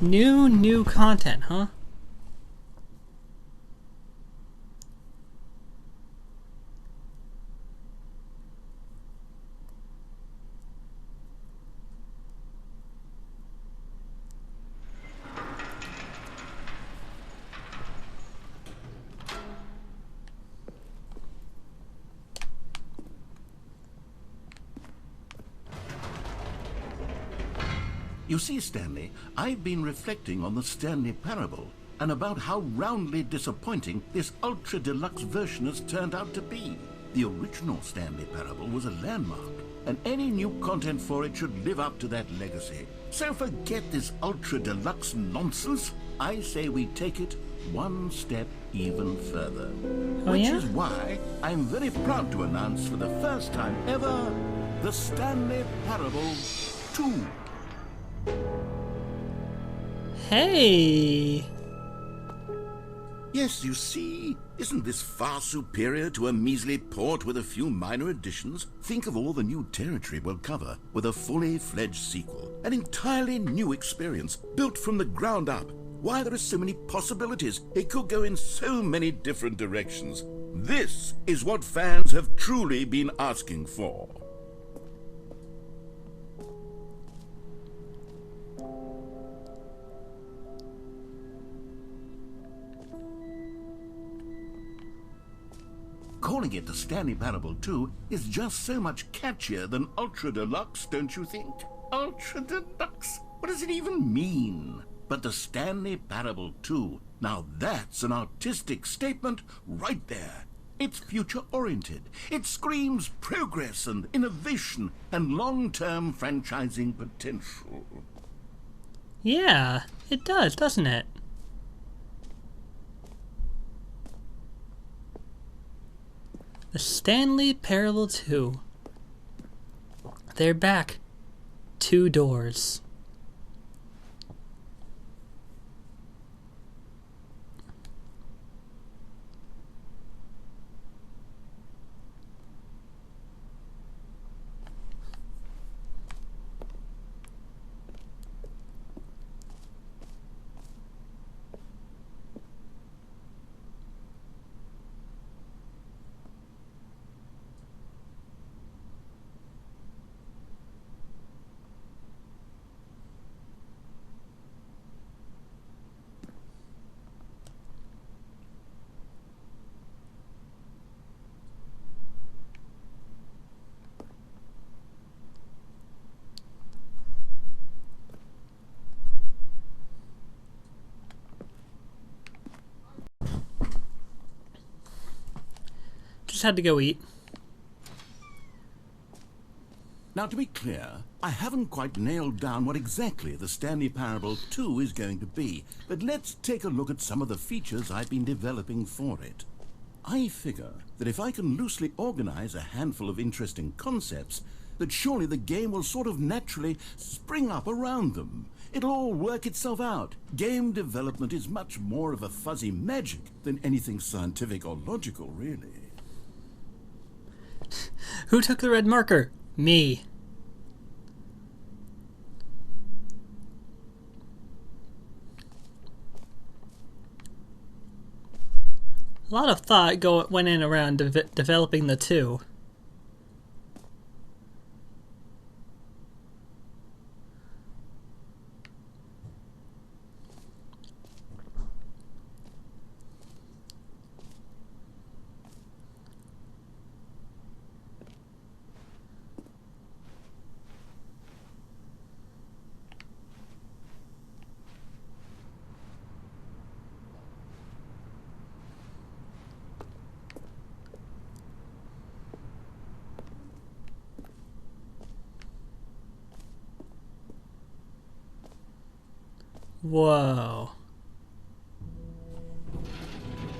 New content, huh? You see, Stanley, I've been reflecting on the Stanley parable and about how roundly disappointing this ultra deluxe version has turned out to be. The original Stanley parable was a landmark, and any new content for it should live up to that legacy. So forget this ultra deluxe nonsense. I say we take it one step even further. Oh, Which yeah? is why I'm very proud to announce for the first time ever, the Stanley Parable 2. Hey! Yes, you see, isn't this far superior to a measly port with a few minor additions? Think of all the new territory we'll cover with a fully fledged sequel. An entirely new experience, built from the ground up. Why, there are so many possibilities. It could go in so many different directions. This is what fans have truly been asking for. Calling it the Stanley Parable 2 is just so much catchier than Ultra Deluxe, don't you think? Ultra Deluxe? What does it even mean? But the Stanley Parable 2, now that's an artistic statement right there. It's future-oriented. It screams progress and innovation and long-term franchising potential. Yeah, it does, doesn't it? The Stanley Parable 2. They're back. 2 doors. Just had to go eat. Now, to be clear, I haven't quite nailed down what exactly the Stanley Parable 2 is going to be, but let's take a look at some of the features I've been developing for it. I figure that if I can loosely organize a handful of interesting concepts, that surely the game will sort of naturally spring up around them. It'll all work itself out. Game development is much more of a fuzzy magic than anything scientific or logical, really. Who took the red marker? Me. A lot of thought went in around developing the 2. Whoa.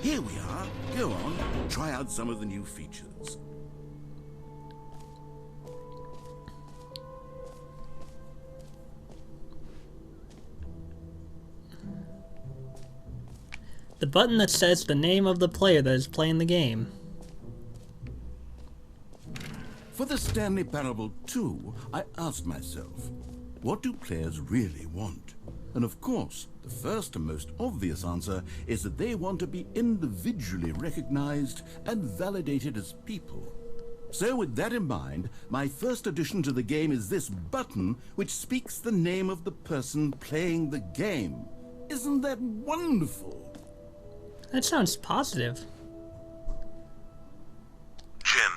Here we are. Go on, try out some of the new features. The button that says the name of the player that is playing the game. For the Stanley Parable 2, I asked myself, what do players really want? And of course, the first and most obvious answer is that they want to be individually recognized and validated as people. So with that in mind, my first addition to the game is this button which speaks the name of the person playing the game. Isn't that wonderful? That sounds positive. Jim.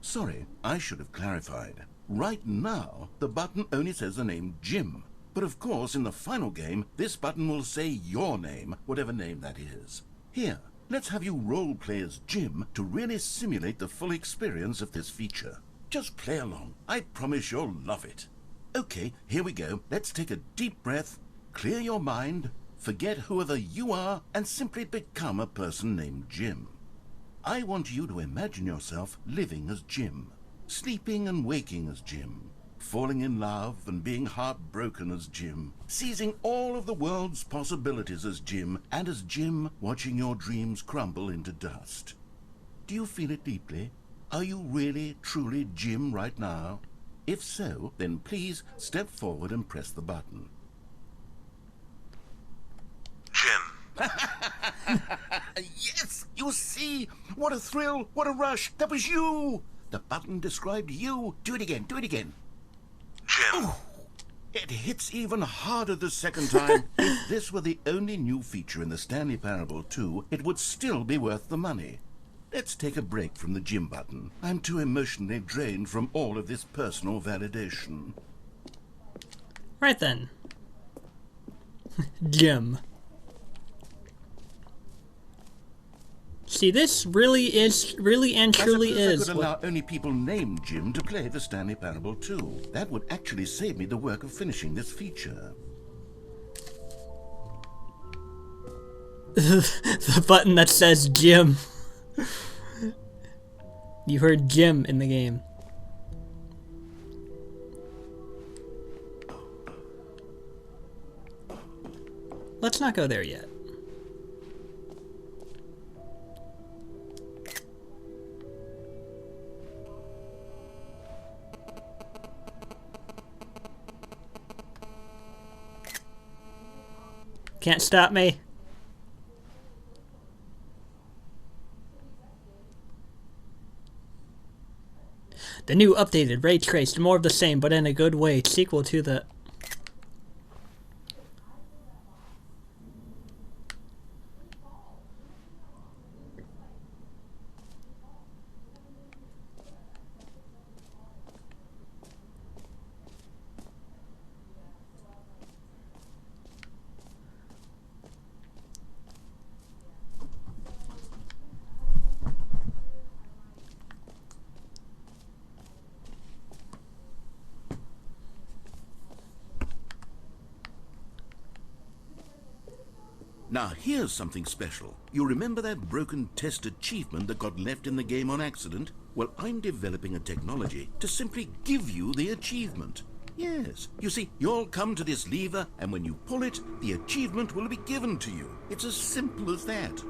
Sorry, I should have clarified. Right now, the button only says the name Jim. But of course, in the final game, this button will say your name, whatever name that is. Here, let's have you role-play as Jim to really simulate the full experience of this feature. Just play along. I promise you'll love it. Okay, here we go. Let's take a deep breath, clear your mind, forget whoever you are, and simply become a person named Jim. I want you to imagine yourself living as Jim, sleeping and waking as Jim, falling in love and being heartbroken as Jim, seizing all of the world's possibilities as Jim, and as Jim watching your dreams crumble into dust. Do you feel it deeply? Are you really, truly Jim right now? If so, then please step forward and press the button. Jim. Yes! You see? What a thrill! What a rush! That was you! The button described you. Do it again. Do it again. Jim. Ooh, it hits even harder the second time. If this were the only new feature in the Stanley Parable 2, it would still be worth the money. Let's take a break from the Jim button. I'm too emotionally drained from all of this personal validation. Right then. Jim. See, this really and truly is. I could allow only people named Jim to play the Stanley Parable 2. That would actually save me the work of finishing this feature. The button that says Jim. You heard Jim in the game. Let's not go there yet. Can't stop me. The new updated ray traced, more of the same, but in a good way. Sequel to the... Now here's something special. You remember that broken test achievement that got left in the game on accident? Well, I'm developing a technology to simply give you the achievement. Yes, you see, you'll come to this lever, and when you pull it, the achievement will be given to you. It's as simple as that.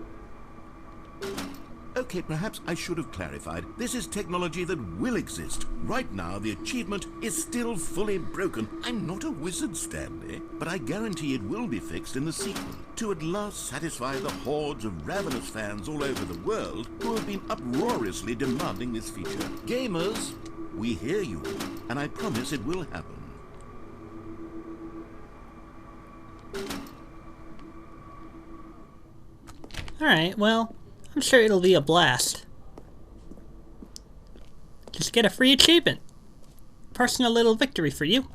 Okay, perhaps I should have clarified. This is technology that will exist. Right now, the achievement is still fully broken. I'm not a wizard, Stanley, but I guarantee it will be fixed in the sequel to at last satisfy the hordes of ravenous fans all over the world who have been uproariously demanding this feature. Gamers, we hear you, and I promise it will happen. Alright, well, I'm sure it'll be a blast. Just get a free achievement. Personal little victory for you.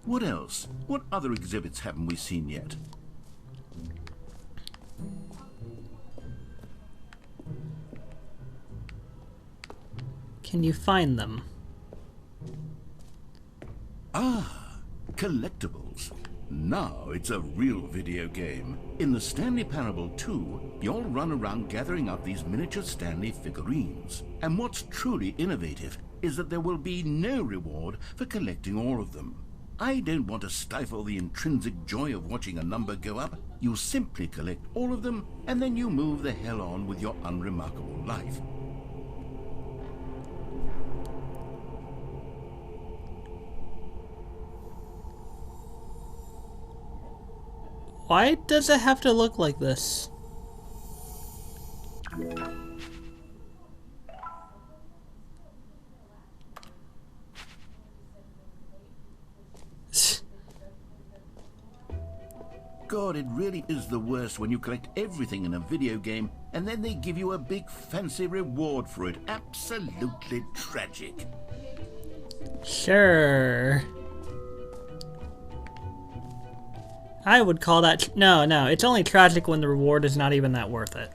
What else? What other exhibits haven't we seen yet? Can you find them? Ah, collectibles. Now it's a real video game. In the Stanley Parable 2, you'll run around gathering up these miniature Stanley figurines. And what's truly innovative is that there will be no reward for collecting all of them. I don't want to stifle the intrinsic joy of watching a number go up. You simply collect all of them, and then you move the hell on with your unremarkable life. Why does it have to look like this? God, it really is the worst when you collect everything in a video game and then they give you a big fancy reward for it. Absolutely tragic. Sure. I would call that... No, it's only tragic when the reward is not even that worth it.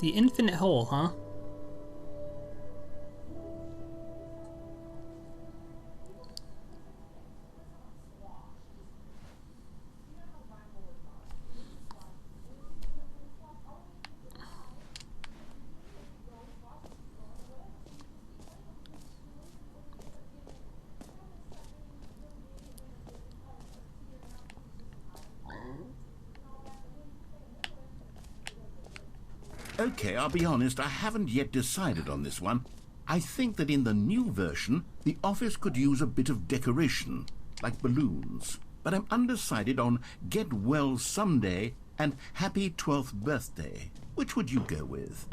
The infinite hole, huh? Okay, I'll be honest, I haven't yet decided on this one. I think that in the new version, the office could use a bit of decoration, like balloons. But I'm undecided on Get Well Someday and Happy 12th Birthday. Which would you go with?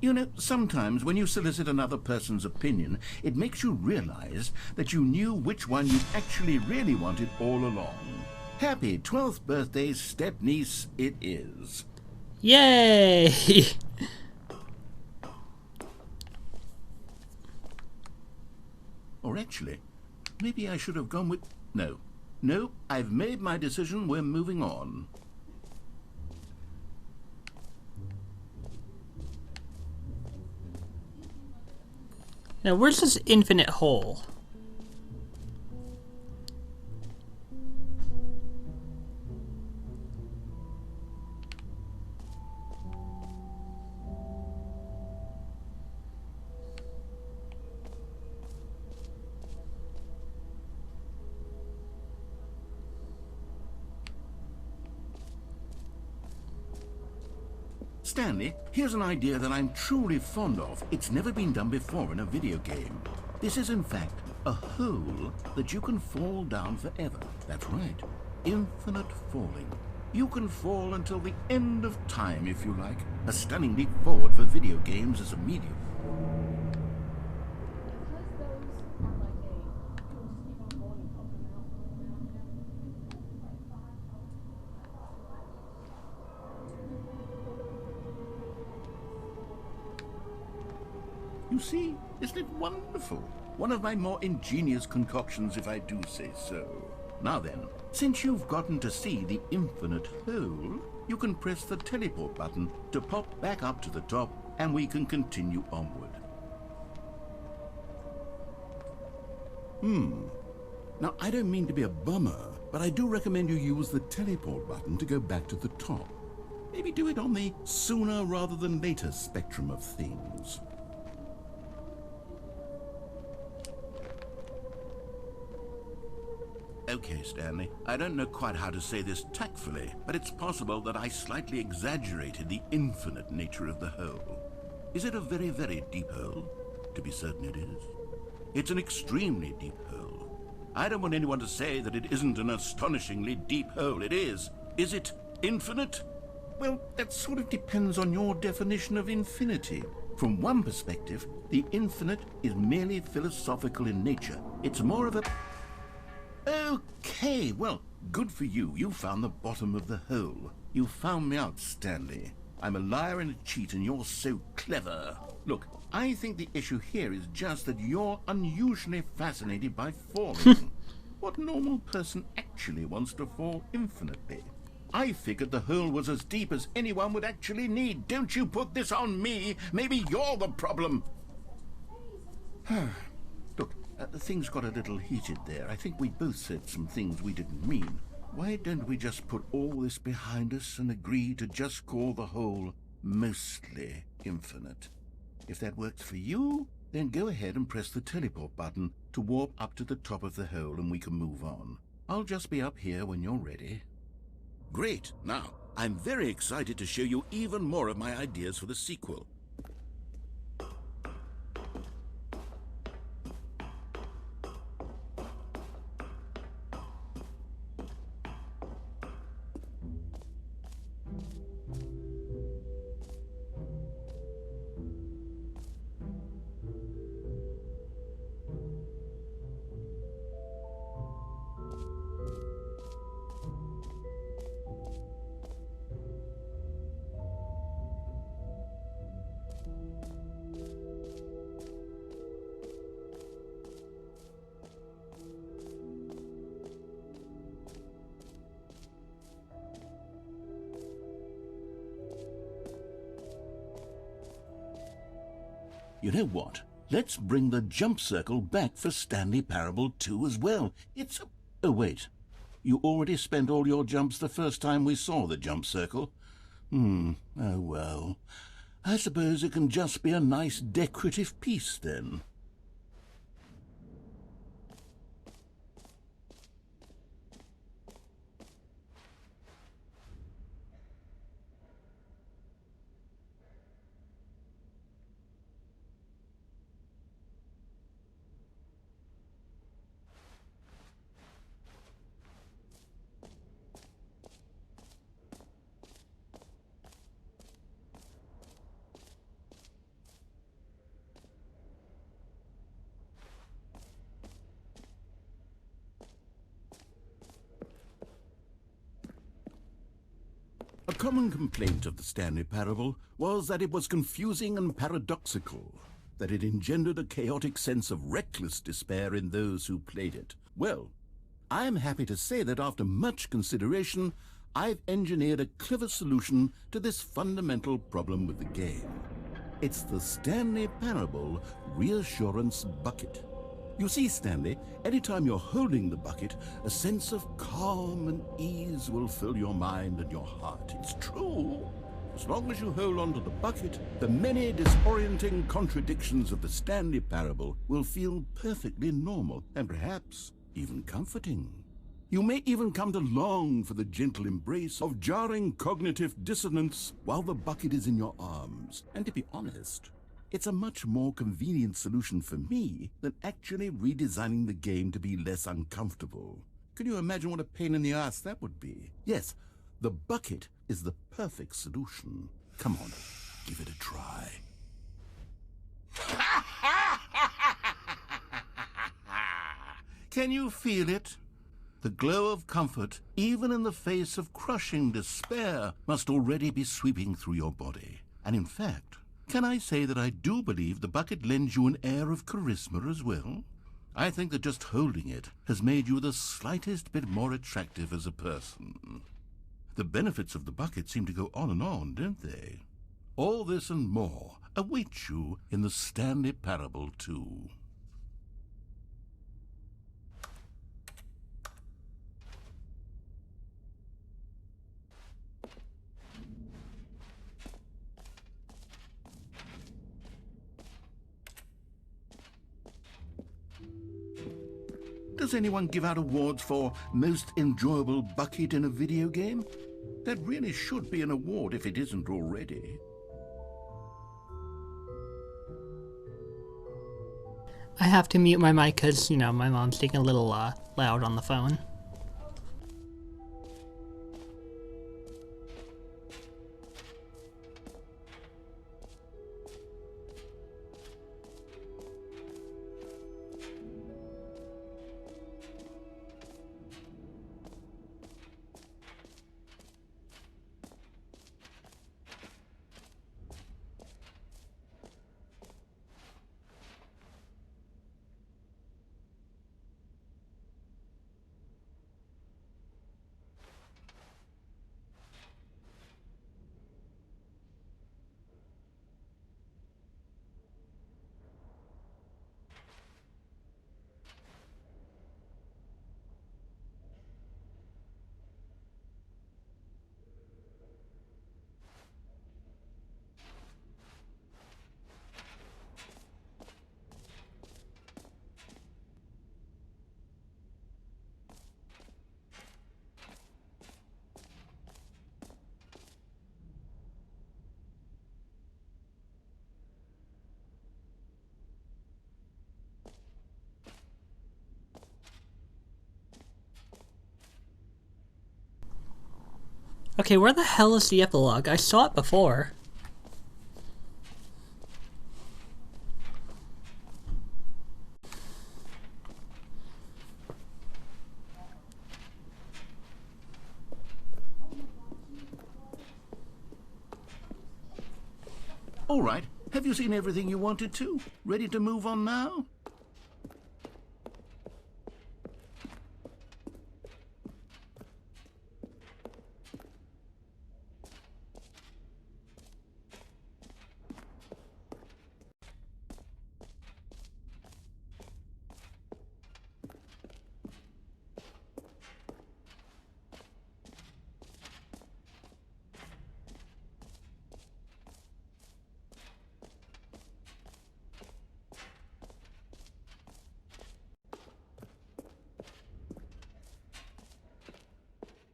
You know, sometimes when you solicit another person's opinion, it makes you realize that you knew which one you actually really wanted all along. Happy 12th birthday, step-niece, it is. Yay! Or actually, maybe I should have gone with... No, I've made my decision, we're moving on. Now, where's this infinite hole? Stanley, here's an idea that I'm truly fond of. It's never been done before in a video game. This is, in fact, a hole that you can fall down forever. That's right. Infinite falling. You can fall until the end of time, if you like. A stunning leap forward for video games as a medium. You see, isn't it wonderful? One of my more ingenious concoctions, if I do say so. Now then, since you've gotten to see the infinite hole, you can press the teleport button to pop back up to the top, and we can continue onward. Now, I don't mean to be a bummer, but I do recommend you use the teleport button to go back to the top. Maybe do it on the sooner rather than later spectrum of things. Okay, Stanley, I don't know quite how to say this tactfully, but it's possible that I slightly exaggerated the infinite nature of the hole. Is it a very, very deep hole? To be certain it is. It's an extremely deep hole. I don't want anyone to say that it isn't an astonishingly deep hole. It is. Is it infinite? Well, that sort of depends on your definition of infinity. From one perspective, the infinite is merely philosophical in nature. It's more of a... Okay, well, good for you. You found the bottom of the hole. You found me out, Stanley. I'm a liar and a cheat, and you're so clever. Look, I think the issue here is just that you're unusually fascinated by falling. What normal person actually wants to fall infinitely? I figured the hole was as deep as anyone would actually need. Don't you put this on me. Maybe you're the problem. Look, things got a little heated there. I think we both said some things we didn't mean. Why don't we just put all this behind us and agree to just call the hole mostly infinite? If that works for you, then go ahead and press the teleport button to warp up to the top of the hole and we can move on. I'll just be up here when you're ready. Great. Now, I'm very excited to show you even more of my ideas for the sequel. You know what? Let's bring the jump circle back for Stanley Parable 2 as well. It's a... Oh, wait. You already spent all your jumps the first time we saw the jump circle? Oh, well. I suppose it can just be a nice decorative piece, then. A common complaint of the Stanley Parable was that it was confusing and paradoxical, that it engendered a chaotic sense of reckless despair in those who played it. Well, I am happy to say that after much consideration, I've engineered a clever solution to this fundamental problem with the game. It's the Stanley Parable Reassurance Bucket. You see, Stanley, anytime you're holding the bucket, a sense of calm and ease will fill your mind and your heart. It's true. As long as you hold on to the bucket, the many disorienting contradictions of the Stanley Parable will feel perfectly normal and perhaps even comforting. You may even come to long for the gentle embrace of jarring cognitive dissonance while the bucket is in your arms. And to be honest, it's a much more convenient solution for me than actually redesigning the game to be less uncomfortable. Can you imagine what a pain in the ass that would be? Yes, the bucket is the perfect solution. Come on, give it a try. Can you feel it? The glow of comfort, even in the face of crushing despair, must already be sweeping through your body. And in fact, can I say that I do believe the bucket lends you an air of charisma as well? I think that just holding it has made you the slightest bit more attractive as a person. The benefits of the bucket seem to go on, don't they? All this and more await you in the Stanley Parable 2. Does anyone give out awards for most enjoyable bucket in a video game? That really should be an award if it isn't already. I have to mute my mic because, you know, my mom's getting a little loud on the phone. Okay, where the hell is the epilogue? I saw it before. All right, have you seen everything you wanted to? Ready to move on now?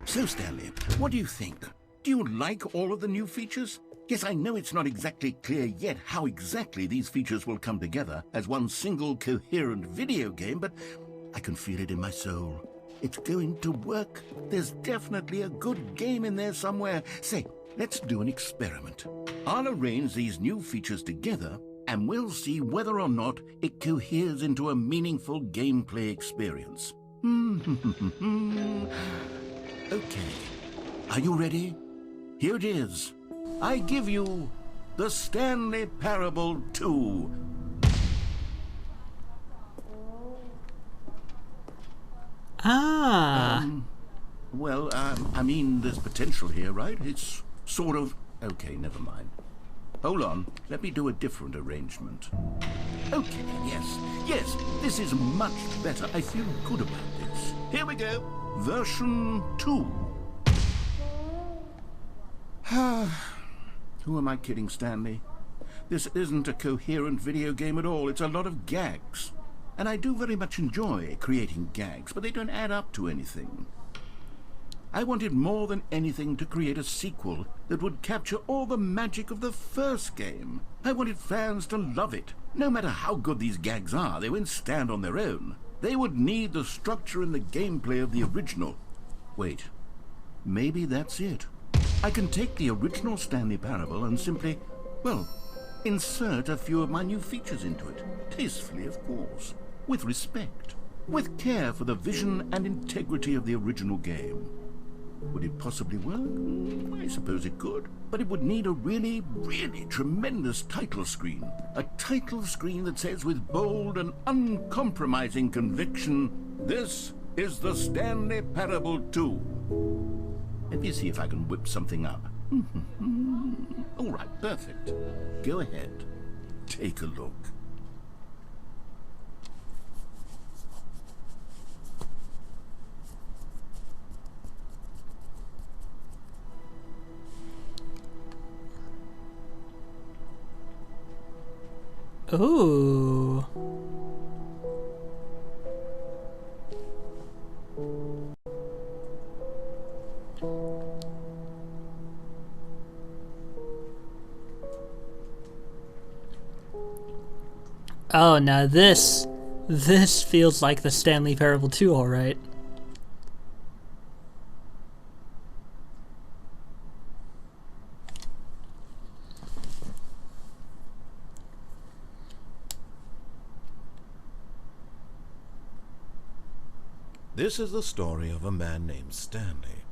So, Stanley, what do you think? Do you like all of the new features? Yes, I know it's not exactly clear yet how exactly these features will come together as one single coherent video game, but I can feel it in my soul. It's going to work. There's definitely a good game in there somewhere. Say, let's do an experiment. I'll arrange these new features together, and we'll see whether or not it coheres into a meaningful gameplay experience. Okay, are you ready? Here it is. I give you the Stanley Parable 2. Well, I mean, there's potential here, right? It's sort of... Okay, never mind. Hold on, let me do a different arrangement. Okay, yes, this is much better. I feel good about this. Here we go. Version 2. Who am I kidding, Stanley? This isn't a coherent video game at all. It's a lot of gags. And I do very much enjoy creating gags, but they don't add up to anything. I wanted more than anything to create a sequel that would capture all the magic of the first game. I wanted fans to love it. No matter how good these gags are, they won't stand on their own. They would need the structure and the gameplay of the original. Wait, maybe that's it. I can take the original Stanley Parable and simply, well, insert a few of my new features into it. Tastefully, of course. With respect. With care for the vision and integrity of the original game. Would it possibly work? I suppose it could. But it would need a really, really tremendous title screen. A title screen that says with bold and uncompromising conviction, "This is the Stanley Parable 2. Let me see if I can whip something up. All right, perfect. Go ahead. Take a look. Ooh. Oh, now this feels like the Stanley Parable 2, alright. This is the story of a man named Stanley.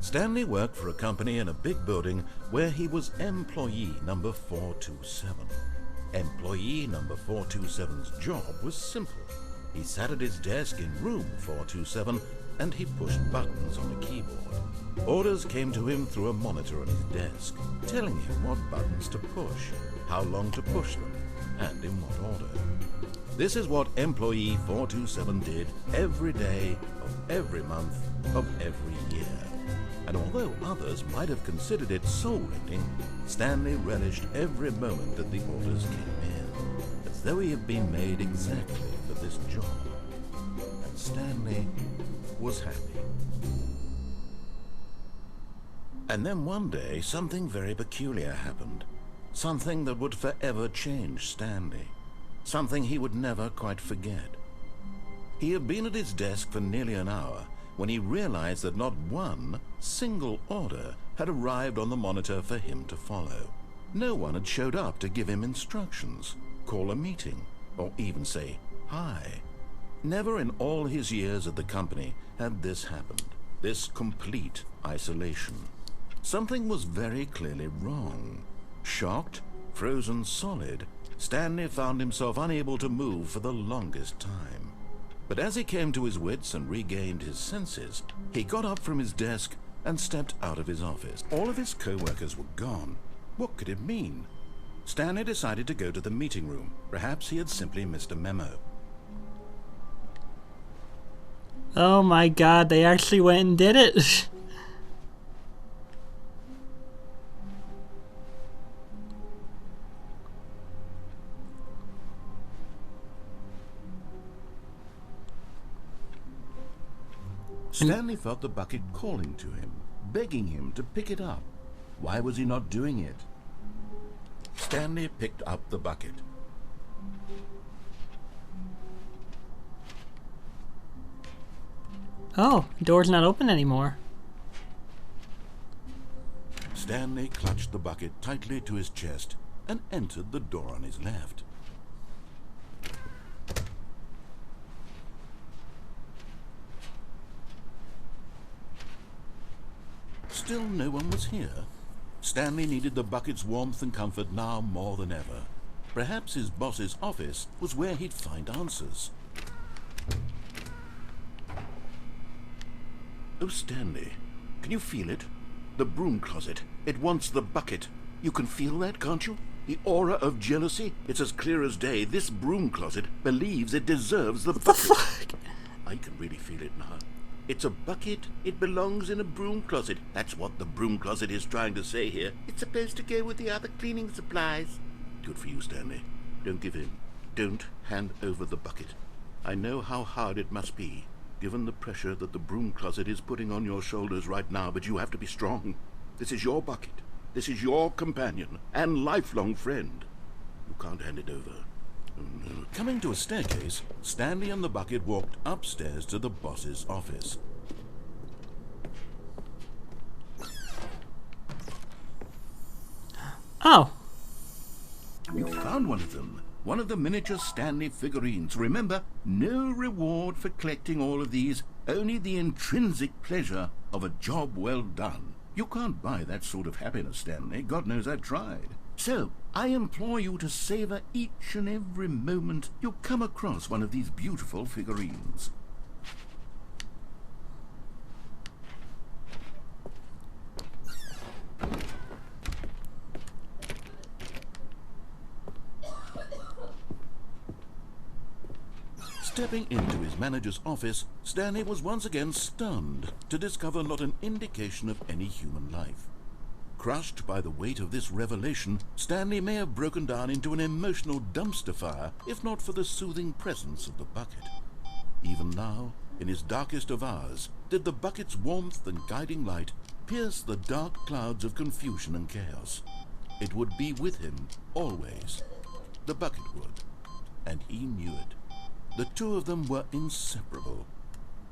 Stanley worked for a company in a big building where he was employee number 427. Employee number 427's job was simple. He sat at his desk in room 427 and he pushed buttons on a keyboard. Orders came to him through a monitor on his desk, telling him what buttons to push, how long to push them, and in what order. This is what employee 427 did every day of every month of every year. And although others might have considered it soul-rending, Stanley relished every moment that the orders came in, as though he had been made exactly for this job. And Stanley was happy. And then one day, something very peculiar happened. Something that would forever change Stanley. Something he would never quite forget. He had been at his desk for nearly an hour when he realized that not one single order had arrived on the monitor for him to follow. No one had showed up to give him instructions, call a meeting, or even say hi. Never in all his years at the company had this happened, this complete isolation. Something was very clearly wrong. Shocked, frozen solid, Stanley found himself unable to move for the longest time. But as he came to his wits and regained his senses, he got up from his desk and stepped out of his office. All of his co-workers were gone. What could it mean? Stanley decided to go to the meeting room. Perhaps he had simply missed a memo. Oh my god, they actually went and did it! Stanley felt the bucket calling to him, begging him to pick it up. Why was he not doing it? Stanley picked up the bucket. Oh, door's not open anymore. Stanley clutched the bucket tightly to his chest and entered the door on his left. Still no one was here. Stanley needed the bucket's warmth and comfort now more than ever. Perhaps his boss's office was where he'd find answers. Oh, Stanley, can you feel it? The broom closet. It wants the bucket. You can feel that, can't you? The aura of jealousy. It's as clear as day. This broom closet believes it deserves the bucket. The fuck? I can really feel it now. It's a bucket. It belongs in a broom closet. That's what the broom closet is trying to say here. It's supposed to go with the other cleaning supplies. Good for you, Stanley. Don't give in. Don't hand over the bucket. I know how hard it must be, given the pressure that the broom closet is putting on your shoulders right now, but you have to be strong. This is your bucket. This is your companion and lifelong friend. You can't hand it over. Coming to a staircase, Stanley and the bucket walked upstairs to the boss's office. Oh. You found one of them. One of the miniature Stanley figurines. Remember, no reward for collecting all of these. Only the intrinsic pleasure of a job well done. You can't buy that sort of happiness, Stanley. God knows I've tried. So, I implore you to savor each and every moment you come across one of these beautiful figurines. Stepping into his manager's office, Stanley was once again stunned to discover not an indication of any human life. Crushed by the weight of this revelation, Stanley may have broken down into an emotional dumpster fire if not for the soothing presence of the bucket. Even now, in his darkest of hours, did the bucket's warmth and guiding light pierce the dark clouds of confusion and chaos. It would be with him always. The bucket would, and he knew it. The two of them were inseparable.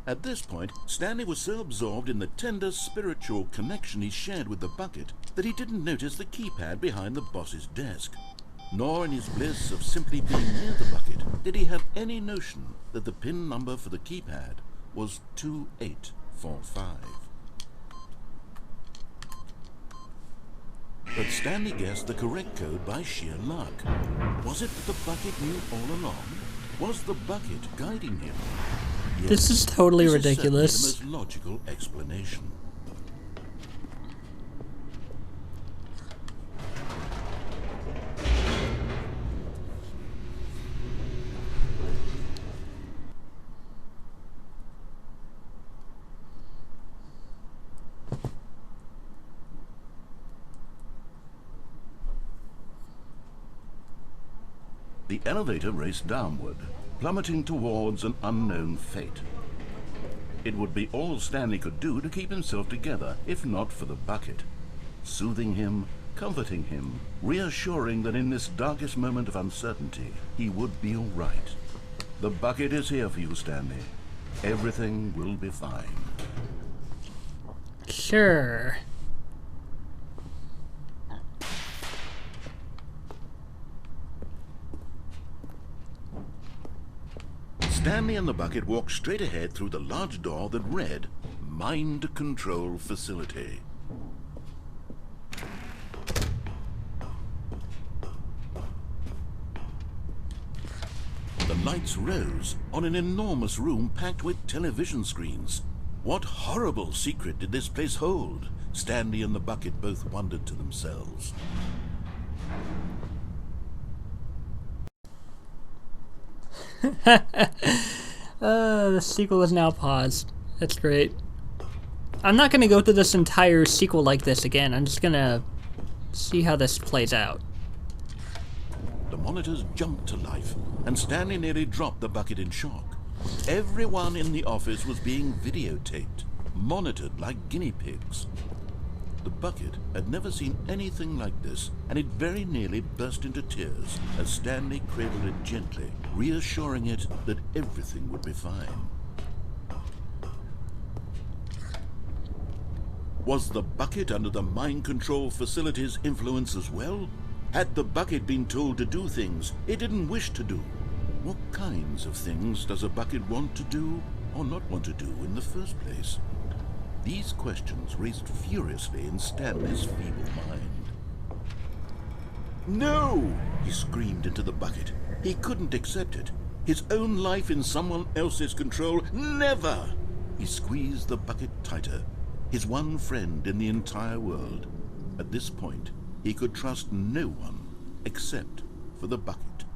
At this point, Stanley was so absorbed in the tender spiritual connection he shared with the bucket that he didn't notice the keypad behind the boss's desk. Nor in his bliss of simply being near the bucket did he have any notion that the PIN number for the keypad was 2845. But Stanley guessed the correct code by sheer luck. Was it that the bucket knew all along? Was the bucket guiding him? Yes, this is totally this ridiculous. Is certainly the most logical explanation. The elevator raced downward, plummeting towards an unknown fate. It would be all Stanley could do to keep himself together, if not for the bucket. Soothing him, comforting him, reassuring that in this darkest moment of uncertainty, he would be all right. The bucket is here for you, Stanley. Everything will be fine. Sure. Stanley and the bucket walked straight ahead through the large door that read, Mind Control Facility. The lights rose on an enormous room packed with television screens. What horrible secret did this place hold? Stanley and the bucket both wondered to themselves. The sequel is now paused. That's great. I'm not gonna go through this entire sequel like this again. I'm just gonna see how this plays out. The monitors jumped to life, and Stanley nearly dropped the bucket in shock. Everyone in the office was being videotaped, monitored like guinea pigs. The bucket had never seen anything like this, and it very nearly burst into tears as Stanley cradled it gently, reassuring it that everything would be fine. Was the bucket under the mind control facility's influence as well? Had the bucket been told to do things it didn't wish to do? What kinds of things does a bucket want to do or not want to do in the first place? These questions raced furiously in Stanley's feeble mind. No! He screamed into the bucket. He couldn't accept it. His own life in someone else's control, never! He squeezed the bucket tighter. His one friend in the entire world. At this point, he could trust no one except for the bucket.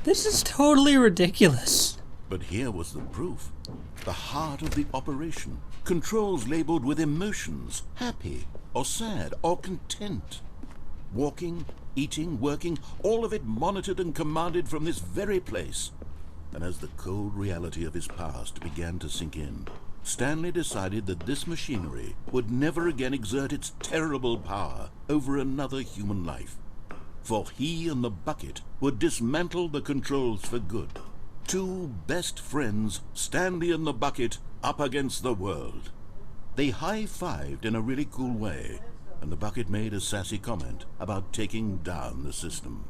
This is totally ridiculous. But here was the proof. The heart of the operation. Controls labeled with emotions, happy or sad or content. Walking, eating, working, all of it monitored and commanded from this very place. And as the cold reality of his past began to sink in, Stanley decided that this machinery would never again exert its terrible power over another human life. For he and the bucket would dismantle the controls for good. Two best friends, Stanley and the bucket, up against the world. They high-fived in a really cool way, and the bucket made a sassy comment about taking down the system.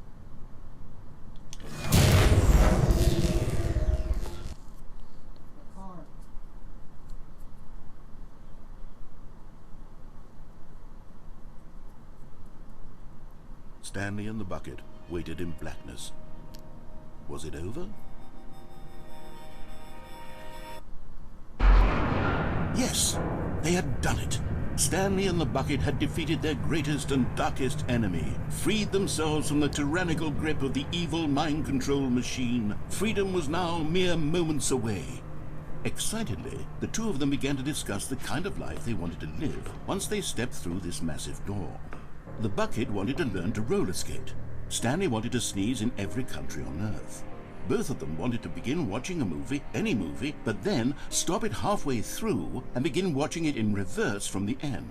Stanley and the bucket waited in blackness. Was it over? Yes, they had done it. Stanley and the bucket had defeated their greatest and darkest enemy, freed themselves from the tyrannical grip of the evil mind control machine. Freedom was now mere moments away. Excitedly, the two of them began to discuss the kind of life they wanted to live once they stepped through this massive door. The bucket wanted to learn to roller skate. Stanley wanted to sneeze in every country on Earth. Both of them wanted to begin watching a movie, any movie, but then stop it halfway through and begin watching it in reverse from the end.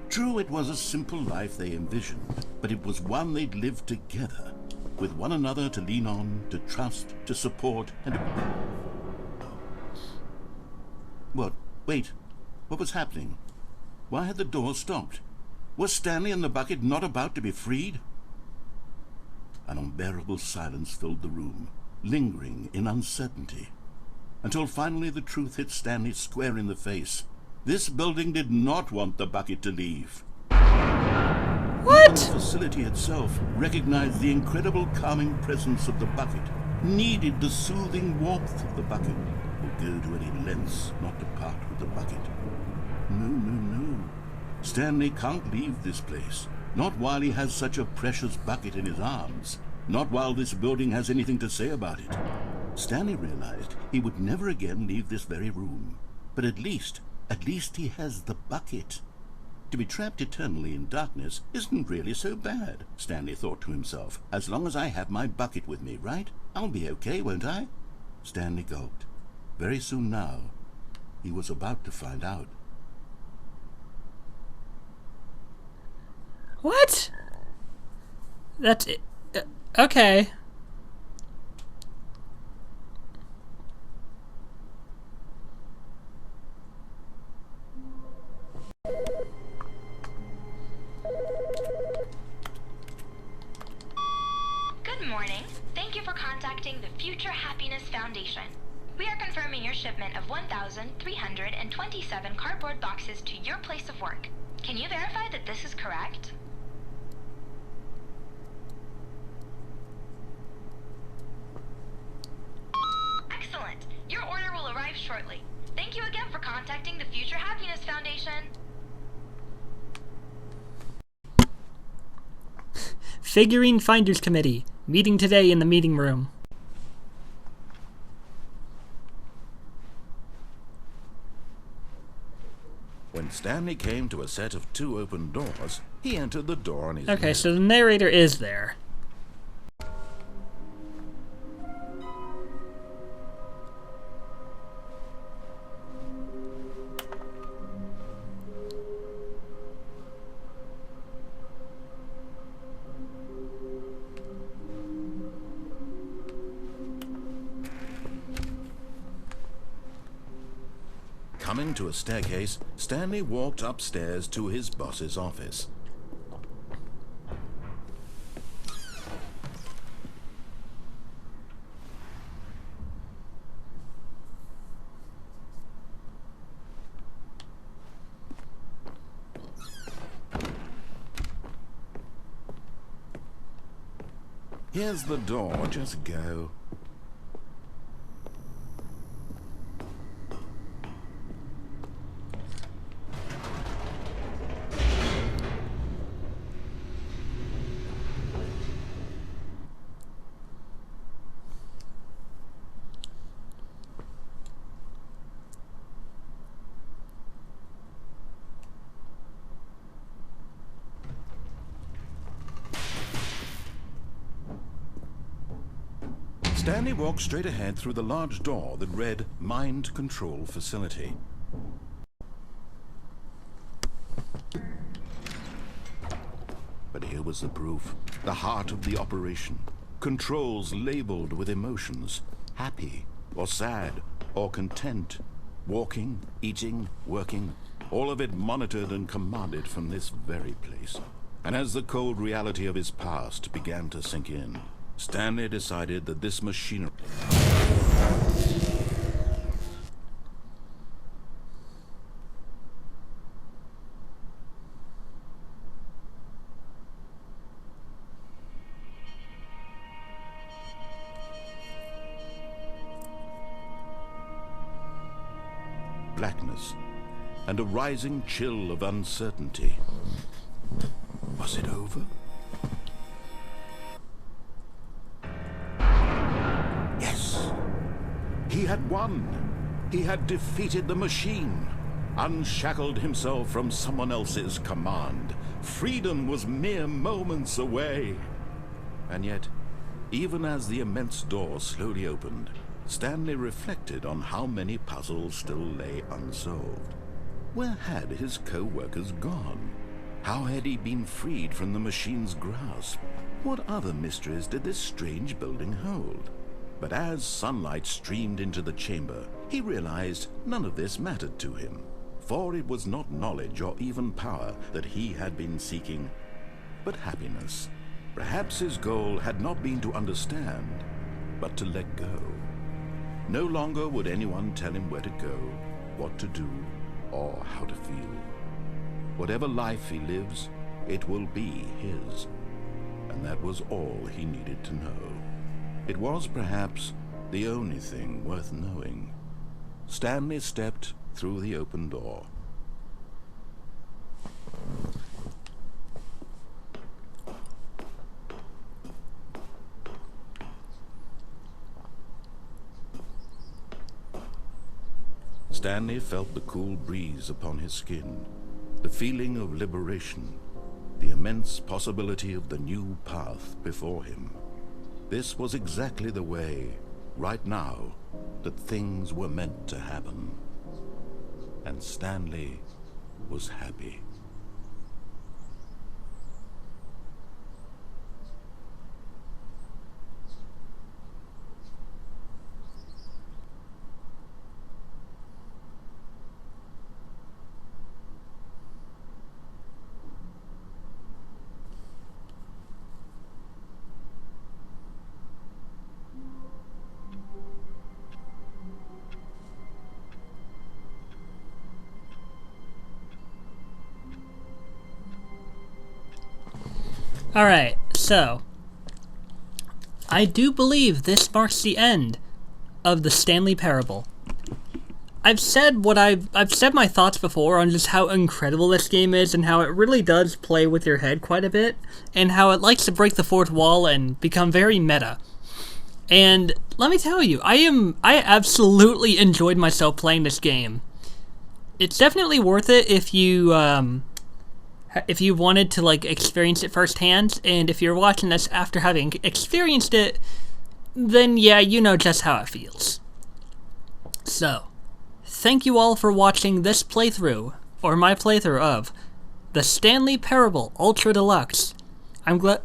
True, it was a simple life they envisioned, but it was one they'd lived together, with one another to lean on, to trust, to support, and... What? Wait. What was happening? Why had the door stopped? Was Stanley and the bucket not about to be freed? An unbearable silence filled the room, lingering in uncertainty, until finally the truth hit Stanley square in the face. This building did not want the bucket to leave. What? Even the facility itself recognized the incredible calming presence of the bucket, needed the soothing warmth of the bucket, would go to any lengths not to part with the bucket. No. Stanley can't leave this place, not while he has such a precious bucket in his arms. Not while this building has anything to say about it. Stanley realized he would never again leave this very room. But at least he has the bucket. To be trapped eternally in darkness isn't really so bad, Stanley thought to himself. As long as I have my bucket with me, right? I'll be okay, won't I? Stanley gulped. Very soon now, he was about to find out. What? That's it. Okay. Good morning. Thank you for contacting the Future Happiness Foundation. We are confirming your shipment of 1,327 cardboard boxes to your place of work. Can you verify that this is correct? Excellent. Your order will arrive shortly. Thank you again for contacting the Future Happiness Foundation. Figurine Finders Committee. Meeting today in the meeting room. When Stanley came to a set of 2 open doors, he entered the door on his Okay, left. so the narrator is there. Coming to a staircase, Stanley walked upstairs to his boss's office. Here's the door, just go. Stanley walked straight ahead through the large door that read Mind Control Facility. But here was the proof, the heart of the operation. Controls labeled with emotions, happy or sad or content. Walking, eating, working, all of it monitored and commanded from this very place. And as the cold reality of his past began to sink in, Stanley decided that this machinery... blackness and a rising chill of uncertainty. Was it over? Yes. He had won. He had defeated the machine, unshackled himself from someone else's command. Freedom was mere moments away. And yet, even as the immense door slowly opened, Stanley reflected on how many puzzles still lay unsolved. Where had his co-workers gone? How had he been freed from the machine's grasp? What other mysteries did this strange building hold? But as sunlight streamed into the chamber, he realized none of this mattered to him, for it was not knowledge or even power that he had been seeking, but happiness. Perhaps his goal had not been to understand, but to let go. No longer would anyone tell him where to go, what to do, or how to feel. Whatever life he lives, it will be his. And that was all he needed to know. It was perhaps the only thing worth knowing. Stanley stepped through the open door. Stanley felt the cool breeze upon his skin, the feeling of liberation, the immense possibility of the new path before him. This was exactly the way, right now, that things were meant to happen. And Stanley was happy. Alright, so I do believe this marks the end of the Stanley Parable. I've said my thoughts before on just how incredible this game is and how it really does play with your head quite a bit, and how it likes to break the fourth wall and become very meta. And let me tell you, I absolutely enjoyed myself playing this game. It's definitely worth it if you wanted to like experience it firsthand, and if you're watching this after having experienced it, then yeah, you know just how it feels. So, thank you all for watching this playthrough, or my playthrough of the Stanley Parable Ultra Deluxe. I'm glad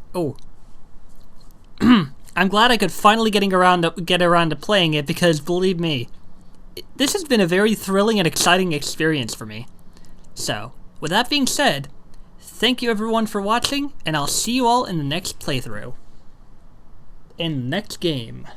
I could finally get around to playing it, because believe me, this has been a very thrilling and exciting experience for me. So, with that being said, thank you everyone for watching, and I'll see you all in the next playthrough. In the next game.